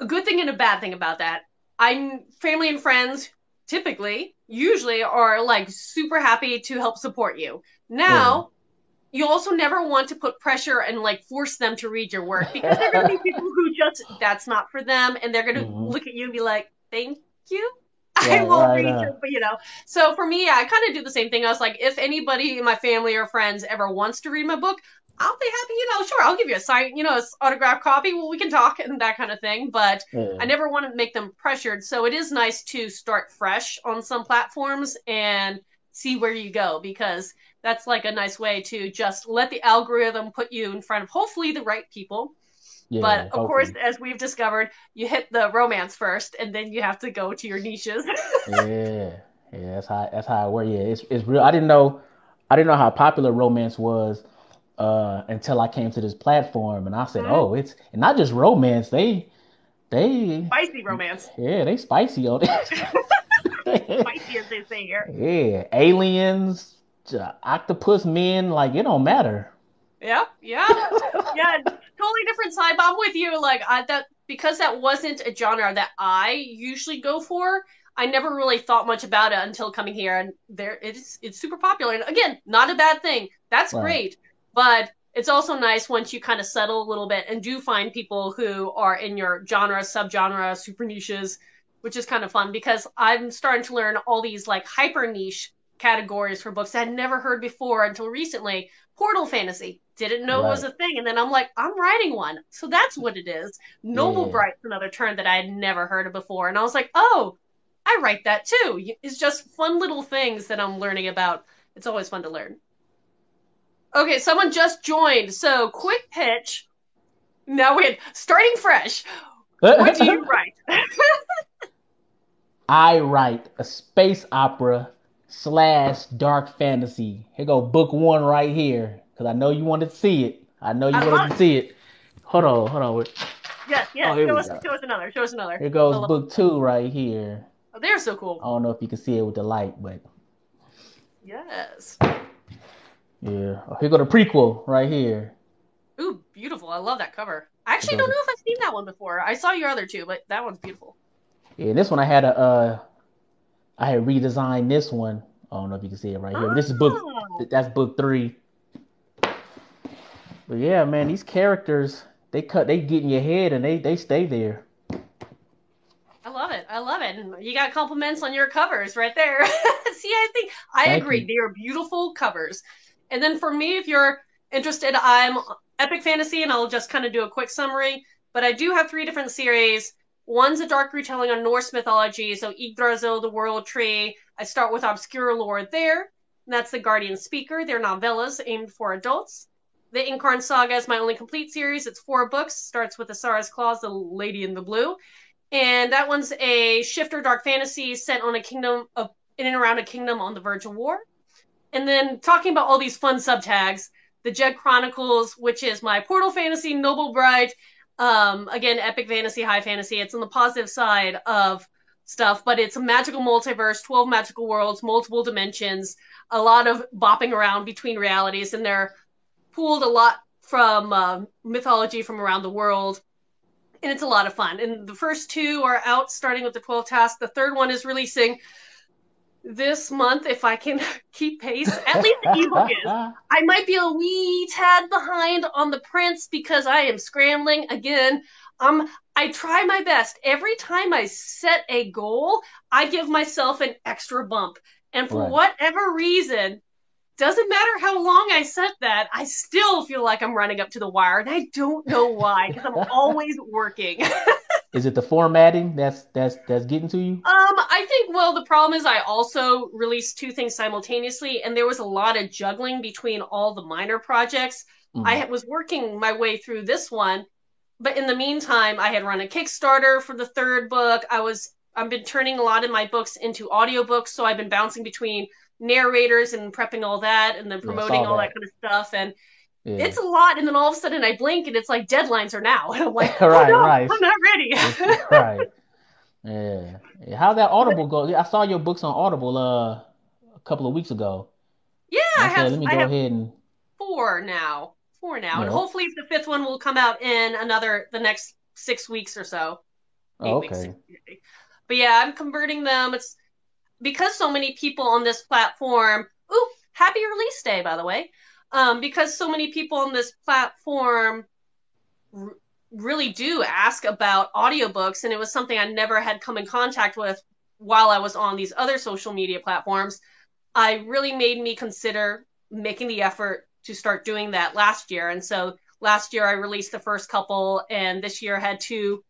good thing and a bad thing about that. I'm family and friends usually are like super happy to help support you. Now, you also never want to put pressure and like force them to read your work, because there are going to be people who just, that's not for them, and they're going to look at you and be like, thank you. I will read your, So for me, I kind of do the same thing. I was like, if anybody in my family or friends ever wants to read my book, I'll be happy, sure, I'll give you a signed, autographed copy. Well, we can talk and that kind of thing. But I never want to make them pressured. So it is nice to start fresh on some platforms and see where you go, because that's like a nice way to just let the algorithm put you in front of hopefully the right people. Yeah, but of course, as we've discovered, you hit the romance first, and then you have to go to your niches. yeah, that's how it works. Yeah, it's real. I didn't know how popular romance was until I came to this platform, and I said, oh, it's not just romance. They spicy romance. Yeah, they spicy on it. Spicy, as they say here. Yeah, aliens, octopus men, like it don't matter. Yeah, totally different side. But I'm with you. Like because that wasn't a genre that I usually go for. I never really thought much about it until coming here, and it's super popular. And again, not a bad thing. That's great, but it's also nice once you kind of settle a little bit and do find people who are in your genre, subgenre, super niches, which is kind of fun, because I'm starting to learn all these like hyper niche categories for books that I'd never heard before until recently. Portal fantasy, didn't know it was a thing, and then I'm like, I'm writing one, so that's what it is. Noble Bright's another term that I had never heard of before, and I was like, oh, I write that too. It's just fun little things that I'm learning about. It's always fun to learn. Okay, someone just joined, so quick pitch. Now we're starting fresh. What do you write? I write a space opera / dark fantasy. Here go book 1 right here, because I know you wanted to see it. Hold on. Yes. Show us another. Here goes book 2 right here. Oh, they're so cool. I don't know if you can see it with the light, but yes. Yeah. Oh, here go the prequel right here. Ooh, beautiful. I love that cover. I actually don't know if I've seen that one before. I saw your other two, but that one's beautiful. Yeah, this one I had redesigned this one. I don't know if you can see it right here. But this is that's book 3. But yeah, man, these characters, they get in your head and they stay there. I love it. And you got compliments on your covers right there. See, I agree. They are beautiful covers. And then for me, if you're interested, I'm epic fantasy, and I'll just kind of do a quick summary. But I do have three different series. One's a dark retelling on Norse mythology, so Yggdrasil, the World Tree. I start with obscure lore there. And that's the Guardian Speaker. They're novellas aimed for adults. The Incarn Saga is my only complete series. It's 4 books. Starts with Asara's Claws, the Lady in the Blue. And that one's a shifter dark fantasy set on a kingdom of in and around a kingdom on the verge of war. And then talking about all these fun subtags, the Jed Chronicles, which is my portal fantasy, Noble Bride. Again, epic fantasy, high fantasy. It's on the positive side of stuff, but it's a magical multiverse, 12 magical worlds, multiple dimensions, a lot of bopping around between realities, and they're pooled a lot from mythology from around the world. And it's a lot of fun. And the first 2 are out, starting with the 12 tasks. The third one is releasing this month, if I can keep pace. At least the ebook is. I might be a wee tad behind on the prints because I am scrambling again. I try my best. Every time I set a goal, I give myself an extra bump. And for whatever reason, doesn't matter how long I set that, I still feel like I'm running up to the wire, and I don't know why, because I'm always working. Is it the formatting that's getting to you? I think, well, the problem is I also released 2 things simultaneously, and there was a lot of juggling between all the minor projects. I was working my way through this one, but in the meantime, I had run a Kickstarter for the 3rd book. I've been turning a lot of my books into audiobooks, so I've been bouncing between narrators and prepping all that and then promoting all that kind of stuff. And it's a lot. And then all of a sudden I blink and it's like deadlines are now. And I'm like, right. I'm not ready. Right. Yeah. How that Audible go? I saw your books on Audible a couple of weeks ago. Yeah, I have. Let me go ahead and 4 now. 4 now. And hopefully the 5th one will come out in the next 6 weeks or so. 8 weeks. But yeah, I'm converting them. It's because so many people on this platform, happy release day, by the way. Because so many people on this platform really do ask about audiobooks, and it was something I never had come in contact with while I was on these other social media platforms. I really made me consider making the effort to start doing that last year. And so last year I released the first couple, and this year I had 2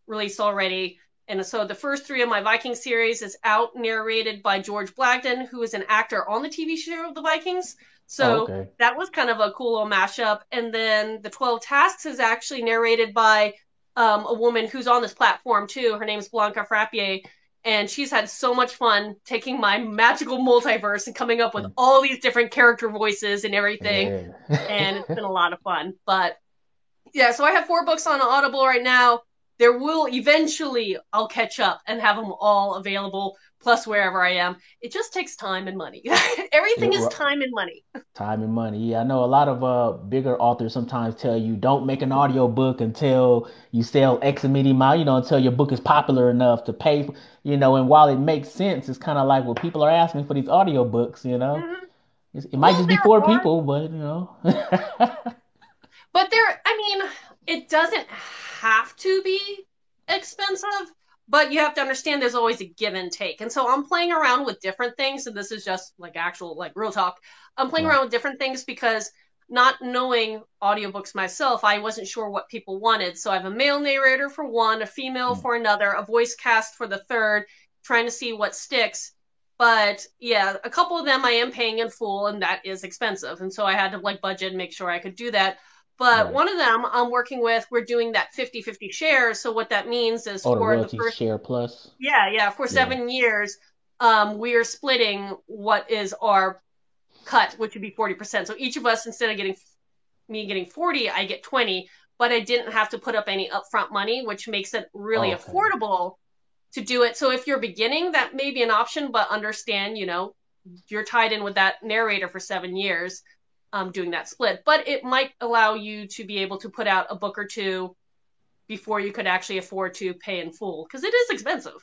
released already. And so the first 3 of my Viking series is out, narrated by George Blagden, who is an actor on the TV show of the Vikings. So that was kind of a cool little mashup. And then the 12 Tasks is actually narrated by a woman who's on this platform too. Her name's Blanca Frappier. And she's had so much fun taking my magical multiverse and coming up with all these different character voices and everything. And it's been a lot of fun. But yeah, so I have 4 books on Audible right now. There will eventually, I'll catch up and have them all available, plus wherever I am. It just takes time and money. Everything is time and money. Time and money. Yeah, I know a lot of bigger authors sometimes tell you don't make an audio book until you sell X many amount, until your book is popular enough to pay, and while it makes sense, it's kind of like, well, people are asking for these audio books, Mm-hmm. It might just be for people, but, But it doesn't have to be expensive, but you have to understand there's always a give and take. And so I'm playing around with different things, and this is just real talk. I'm playing around with different things because not knowing audiobooks myself, I wasn't sure what people wanted. So I have a male narrator for one, a female for another, a voice cast for the third, trying to see what sticks. But yeah, a couple of them I am paying in full, and that is expensive. And so I had to budget and make sure I could do that. But one of them I'm working with, we're doing that 50-50 shares. So what that means is for the first share plus. Yeah, for 7 years, we are splitting what is our cut, which would be 40%. So each of us, instead of getting 40, I get 20, but I didn't have to put up any upfront money, which makes it really affordable to do it. So if you're beginning, that may be an option, but understand, you're tied in with that narrator for 7 years. Doing that split, but it might allow you to be able to put out a book or 2 before you could actually afford to pay in full, because it is expensive.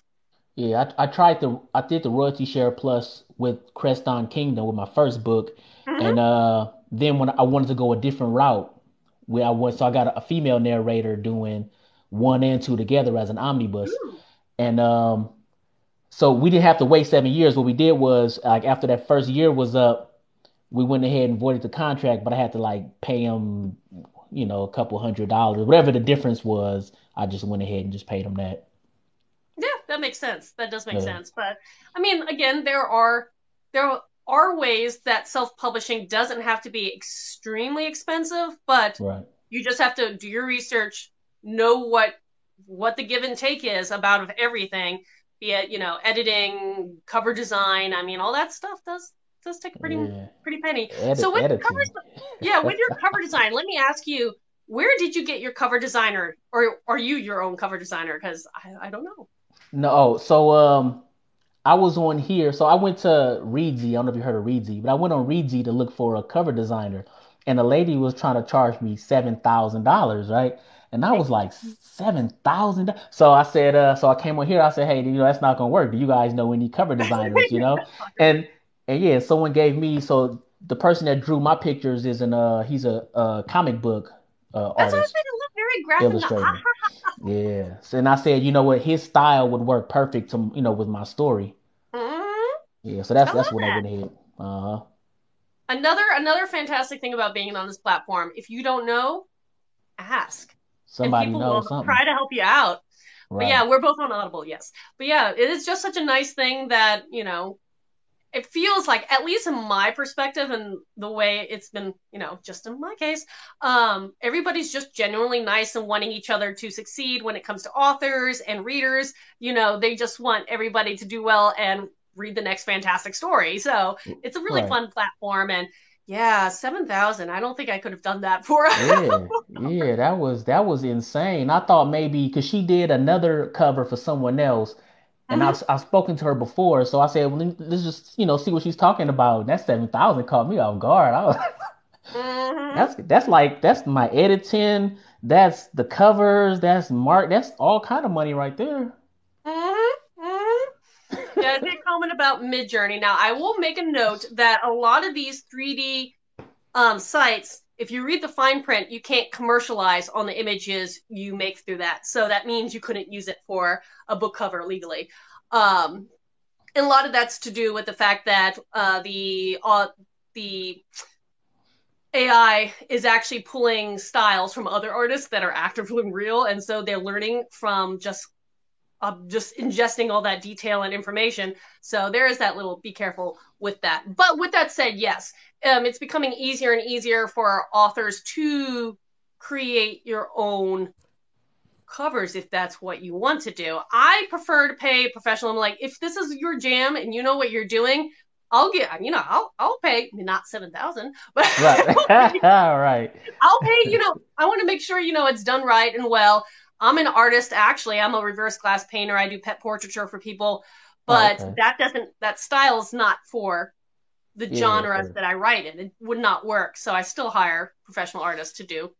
Yeah, I did the royalty share plus with Creston Kingdom with my first book, and then when I wanted to go a different route, so I got a female narrator doing 1 and 2 together as an omnibus, and so we didn't have to wait 7 years. What we did was after that first year was up, we went ahead and voided the contract, but I had to pay him a couple $100, whatever the difference was. I just went ahead and just paid them that. Yeah, that makes sense. That does make Yeah, sense. But I mean, again, there are ways that self-publishing doesn't have to be extremely expensive, but right. you just have to do your research, know what the give and take is about of everything, be it, editing, cover design. I mean, all that stuff does take a Yeah, pretty penny. So with editing. yeah, with your cover design, let me ask you, where did you get your cover designer, or are you your own cover designer? Because I don't know. No, so I was on here. So I went to Reedsy. I don't know if you heard of Reedsy, but I went on Reedsy to look for a cover designer, and the lady was trying to charge me $7,000, right? And I was like, $7,000. So I said, so I came on here. I said, hey, that's not gonna work. Do you guys know any cover designers? And yeah, someone gave me. So the person that drew my pictures is he's a comic book That's what I was artist, thinking. Look, very graphic. illustrator. Yeah. So, and I said, you know what, his style would work perfect to, with my story. Yeah. So I that's love what I that. went ahead. Uh-huh. Another fantastic thing about being on this platform, if you don't know, ask, and Somebody people will knows something. try to help you out. But yeah, Right. we're both on Audible, yes. But yeah, it is just such a nice thing that it feels like, at least in my perspective and the way it's been, just in my case, everybody's just genuinely nice and wanting each other to succeed when it comes to authors and readers. They just want everybody to do well and read the next fantastic story. So it's a really Right. fun platform. And yeah, 7,000. I don't think I could have done that for. Yeah. Yeah. That was insane. I thought maybe because she did another cover for someone else, and Mhm. I've spoken to her before, so I said, well, let's just see what she's talking about. That 7,000 caught me off guard. I was Mhm. that's my editing, that's the covers, that's all kind of money right there. Mhm. Mhm. Yeah, a big comment about Midjourney. Now, I will make a note that a lot of these 3D sites, if you read the fine print, you can't commercialize on the images you make through that. So that means you couldn't use it for a book cover legally. And a lot of that's to do with the fact that the AI is actually pulling styles from other artists that are actively real, and so they're learning from just ingesting all that detail and information. So there is that little be careful with that. But with that said, yes, it's becoming easier and easier for authors to create your own covers if that's what you want to do. I prefer to pay a professional. I'm like, if this is your jam and you know what you're doing, I'll pay not 7,000, but Right. Right. I'll pay, I want to make sure, it's done right and well. I'm an artist, actually. I'm a reverse glass painter. I do pet portraiture for people, Oh, but okay. that style is not for the Yeah, genres that I write in. It would not work. So I still hire professional artists to do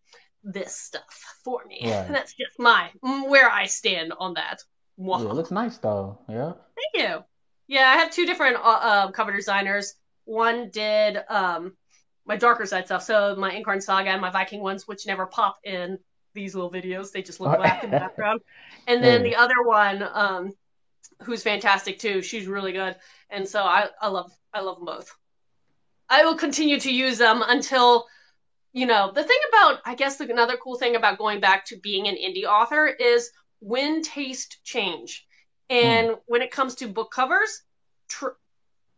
this stuff for me. And right. that's just where I stand on that. Yeah, it Wow. looks nice though. Yeah. Thank you. Yeah, I have two different cover designers. One did my darker side stuff, so my Incarn Saga and my Viking ones, which never pop in these little videos. They just look black in the background. And then Yeah. the other one, who's fantastic too. She's really good, and so I love them both. I will continue to use them until the thing about, I guess, another cool thing about going back to being an indie author is when taste change. Mm, And when it comes to book covers,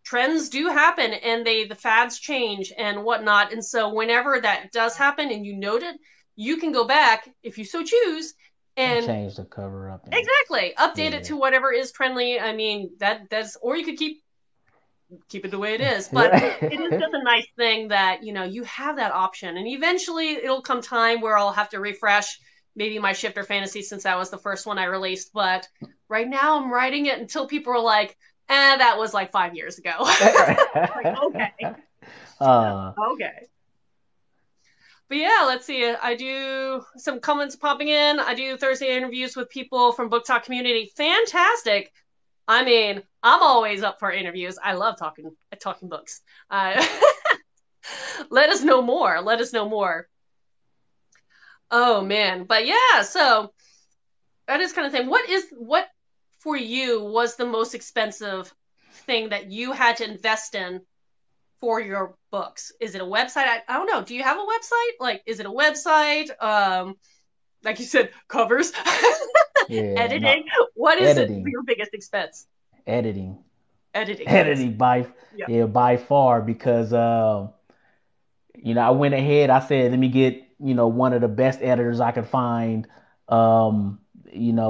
trends do happen, and the fads change and whatnot. And so whenever that does happen and you note it, you can go back if you so choose and and change the cover up and exactly update it yeah. to whatever is trendy. I mean, that's, or you could keep it the way it is. But it is Right. just a nice thing that, you have that option. And eventually it'll come time where I'll have to refresh maybe my Shifter Fantasy, since that was the first one I released. But right now I'm writing it until people are like, that was like 5 years ago. Like, okay, uh okay. But yeah, let's see. I do some comments popping in. I do Thursday interviews with people from Book Talk community. Fantastic. I mean, I'm always up for interviews. I love talking books. Uh, let us know more. Let us know more. Oh man, but yeah. So that is kind of thing. What for you was the most expensive thing that you had to invest in for your books? Is it a website? I don't know. Do you have a website? Like, is it a website? Like you said, covers, Yeah, no, editing. What is editing, your biggest expense? editing, Editing. Yes. editing by Yeah. yeah by far because I went ahead. I said, let me get one of the best editors I could find. Um,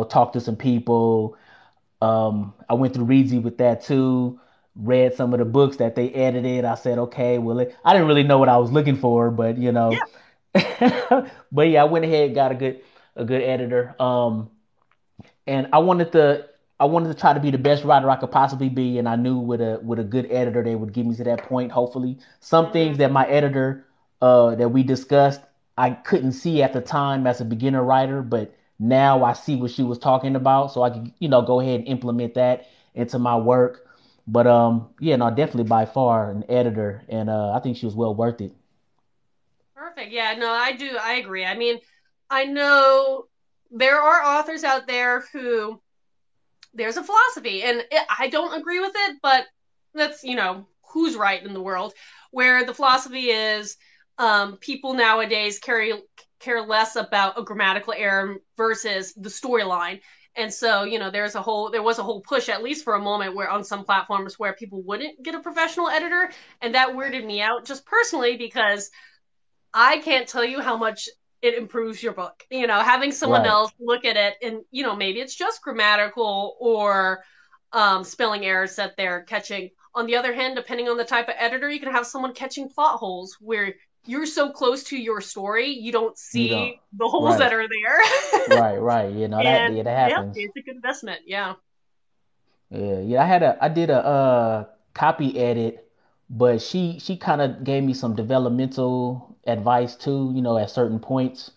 talk to some people. I went through Reedsy with that too. Read some of the books that they edited. I said, okay, well, I didn't really know what I was looking for, but Yeah. but yeah, I went ahead, got a good editor. And I wanted to try to be the best writer I could possibly be, and I knew with a good editor they would get me to that point. Hopefully, some Mm-hmm. things that my editor that we discussed I couldn't see at the time as a beginner writer, but now I see what she was talking about, so I could go ahead and implement that into my work. But yeah, no, definitely by far an editor, and I think she was well worth it. Perfect. Yeah, no, I do. I agree. I mean, I know there are authors out there who there's a philosophy, and I don't agree with it, but that's, who's right in the world, where the philosophy is people nowadays care less about a grammatical error versus the storyline. And so, there was a whole push, at least for a moment, where on some platforms where people wouldn't get a professional editor, and that weirded me out just personally because I can't tell you how much it improves your book. Having someone Right. else look at it and, maybe it's just grammatical or spelling errors that they're catching. On the other hand, depending on the type of editor, you can have someone catching plot holes where you're so close to your story, you don't You don't. see the holes that Right. are there. Right. Right. And That yeah, happens. it's a good investment. Yeah. Yeah, yeah. I did a copy edit, but she kind of gave me some developmental advice too, at certain points.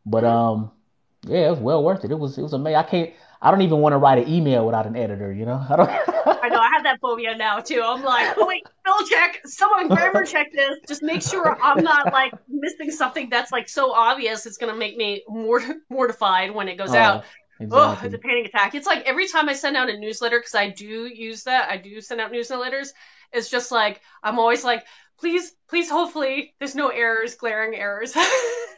But Mm-hmm. yeah, it was well worth it. It was amazing. I don't even want to write an email without an editor. I know I have that phobia now too. I'm like, oh wait, spell check. Someone grammar check this. Just make sure I'm not like missing something that's like so obvious. It's gonna make me mortified when it goes out. Oh, it's a Exactly. panic attack. It's like every time I send out a newsletter, because I do use that. I do send out newsletters. It's just like I'm always like, please, please, hopefully, there's no errors, glaring errors.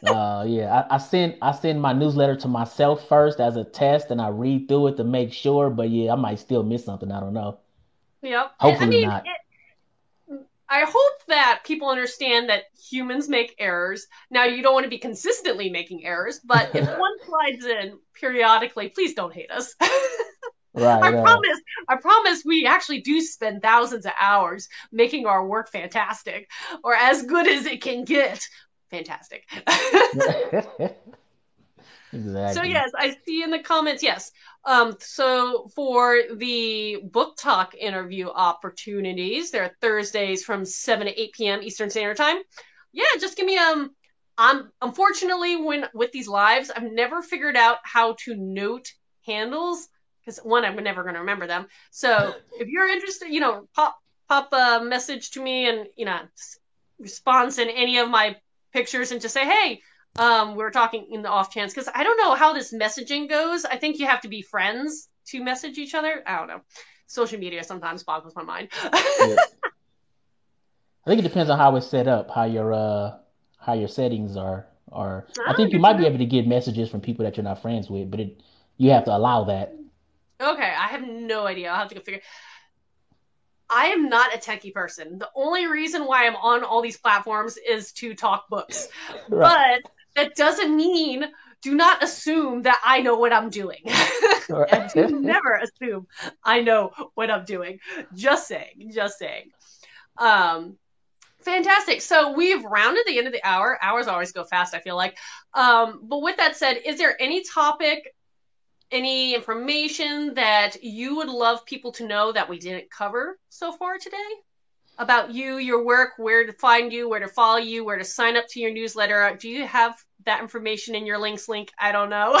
Yeah, I send my newsletter to myself first as a test, and I read through it to make sure. But yeah, I might still miss something. I don't know. Yep. And I Hopefully mean, not. I hope that people understand that humans make errors. Now, you don't want to be consistently making errors, but if one slides in periodically, please don't hate us. Right. I promise we actually do spend thousands of hours making our work fantastic or as good as it can get. Fantastic. So Exactly. yes, I see in the comments. Yes. So for the book talk interview opportunities, they're Thursdays from 7 to 8 p.m. Eastern Standard Time. Yeah, just give me I'm unfortunately when with these lives, I've never figured out how to note handles because one, I'm never going to remember them. So if you're interested, pop a message to me and response in any of my pictures and just say, hey, we were talking in the off chance because I don't know how this messaging goes. I think you have to be friends to message each other. I don't know. Social media sometimes boggles my mind. Yeah. I think it depends on how it's set up, how your settings are. I Oh, think you good to might be know. able to get messages from people that you're not friends with, but you have to allow that. Okay, I have no idea. I'll have to go figure. I am not a techie person. The only reason why I'm on all these platforms is to talk books. Right. But that doesn't mean do not assume that I know what I'm doing. And do Right. never assume I know what I'm doing. Just saying, just saying. Um, Fantastic. So we've rounded the end of the hour. Hours always go fast, I feel like. But with that said, is there any topic, any information that you would love people to know that we didn't cover so far today? About you, your work, where to find you, where to follow you, where to sign up to your newsletter. Do you have that information in your links link? I don't know.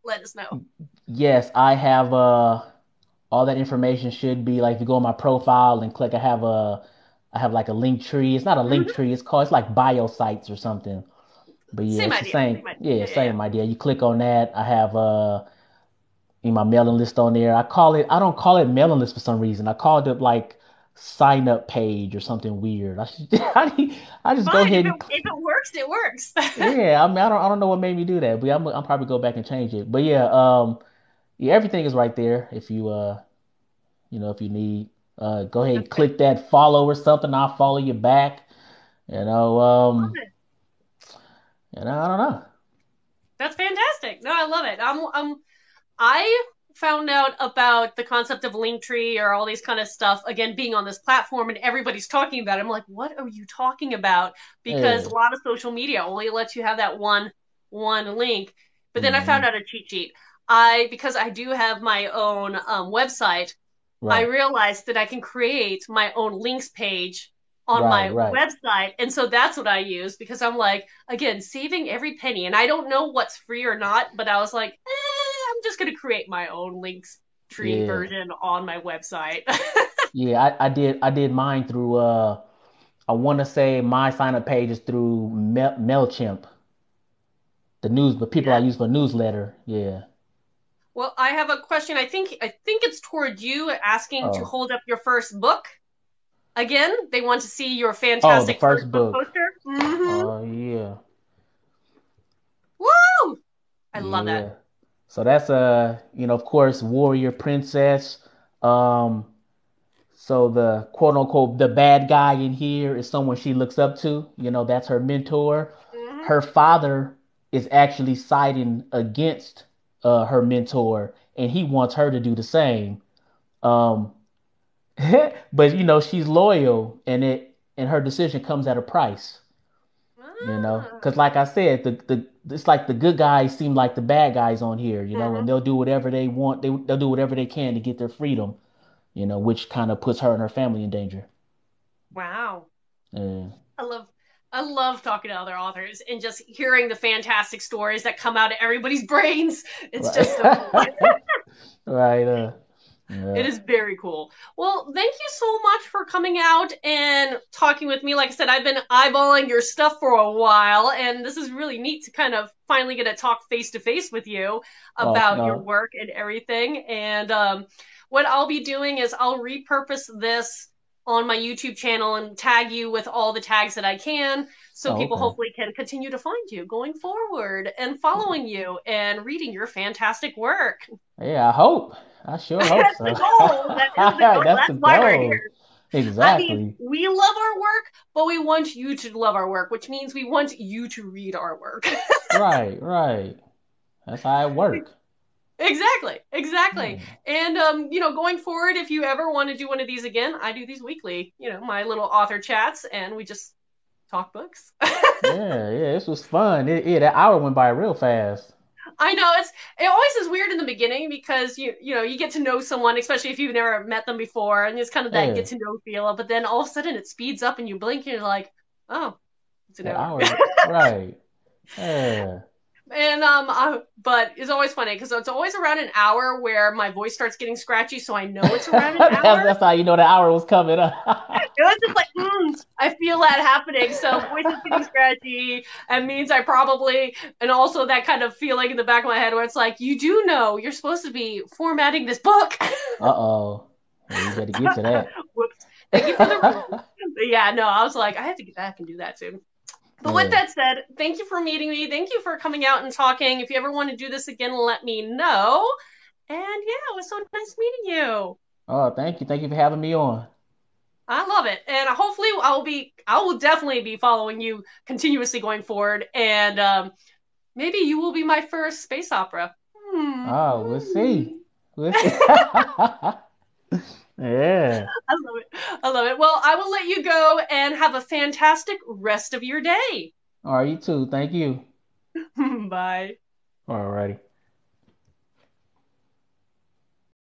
Let us know. Yes, I have all that information should be like if you go on my profile and click I have like a link tree. It's not a link Mm-hmm. tree, it's like bio sites or something. But yeah, Same it's the idea. same. Same idea. Yeah, Yeah, yeah, same idea. You click on that. I have in my mailing list on there. I don't call it mailing list for some reason. I called it like sign up page or something weird. I should I just go Fine. ahead and If it works, it works. yeah. I mean, I don't know what made me do that, but I'm probably go back and change it. But yeah, yeah, everything is right there. If you if you need, go ahead and That's great. click that follow or something. I'll follow you back. You know, Love it. I don't know. That's fantastic. No, I love it. I found out about the concept of Linktree or all these kind of stuff again being on this platform and everybody's talking about it. I'm like, what are you talking about? Because a Yeah. lot of social media only lets you have that one link. But then I found Hmm. out a cheat sheet. I because I do have my own website, I Right. realized that I can create my own links page on Right. my Right. website. And so that's what I use because I'm like, again, saving every penny. And I don't know what's free or not, but I was like, I'm just going to create my own links tree Yeah. version on my website. Yeah. I did mine through I want to say my sign up page is through Mailchimp, the news, but people I Yeah. use for newsletter. Yeah. Well, I have a question. I think it's toward you asking to Oh. hold up your first book. Again, they want to see your Oh, the fantastic first first book book. poster. Mm-hmm. Oh yeah. Woo! I love that. Yeah. So that's of course, Warrior Princess. Um, so the quote unquote the bad guy in here is someone she looks up to. That's her mentor. Mm-hmm. Her father is actually siding against her mentor, and he wants her to do the same. Um, but she's loyal, and her decision comes at a price. Ah. Because like I said, the it's like the good guys seem like the bad guys on here, Mm-hmm. and they'll do whatever they want. They'll do whatever they can to get their freedom, which kind of puts her and her family in danger. Wow. Yeah. I love I love talking to other authors and just hearing the fantastic stories that come out of everybody's brains. It's just so cool. Right. Right. It Yeah. is very cool. Well, thank you so much for coming out and talking with me. Like I said, I've been eyeballing your stuff for a while, and this is really neat to kind of finally get to talk face to face with you Oh about your no. work and everything. And what I'll be doing is I'll repurpose this on my YouTube channel and tag you with all the tags that I can so Oh, people okay. hopefully can continue to find you going forward and following you and reading your fantastic work. Yeah, I hope. I sure hope That's so. the goal. That is the goal. That's the That's why we're goal. here. I mean, Exactly. we love our work, but we want you to love our work, which means we want you to read our work. Right, right. That's how it work. Exactly, exactly. Yeah. And going forward, if you ever want to do one of these again, I do these weekly. My little author chats, and we just talk books. Yeah, yeah, this was fun. Yeah, that hour went by real fast. I know it always is weird in the beginning because you get to know someone, especially if you've never met them before, and it's kind of that Yeah, get to know feel. But then all of a sudden it speeds up, and you blink, and you're like, oh, it's an that hour. hour, right. Yeah. And but it's always funny because it's always around an hour where my voice starts getting scratchy, so I know it's around an hour. That's how you know the hour was coming up. It was just like, I feel that happening. So voice is getting scratchy, and means I probably, and also that kind of feeling in the back of my head where it's like, you do know you're supposed to be formatting this book. Uh-oh. Yeah, you better get to Whoops. Thank you for the reminder. that. But yeah, no, I was like, I have to get back and do that soon. But with Yeah. that said, thank you for meeting me. Thank you for coming out and talking. If you ever want to do this again, let me know. And yeah, it was so nice meeting you. Oh, thank you. Thank you for having me on. I love it. And hopefully I will definitely be following you continuously going forward. And maybe you will be my first space opera. Hmm. Oh, we'll see. We'll see. Yeah. I love it. I love it. Well, I will let you go and have a fantastic rest of your day. All right, you too. Thank you. Bye. All righty.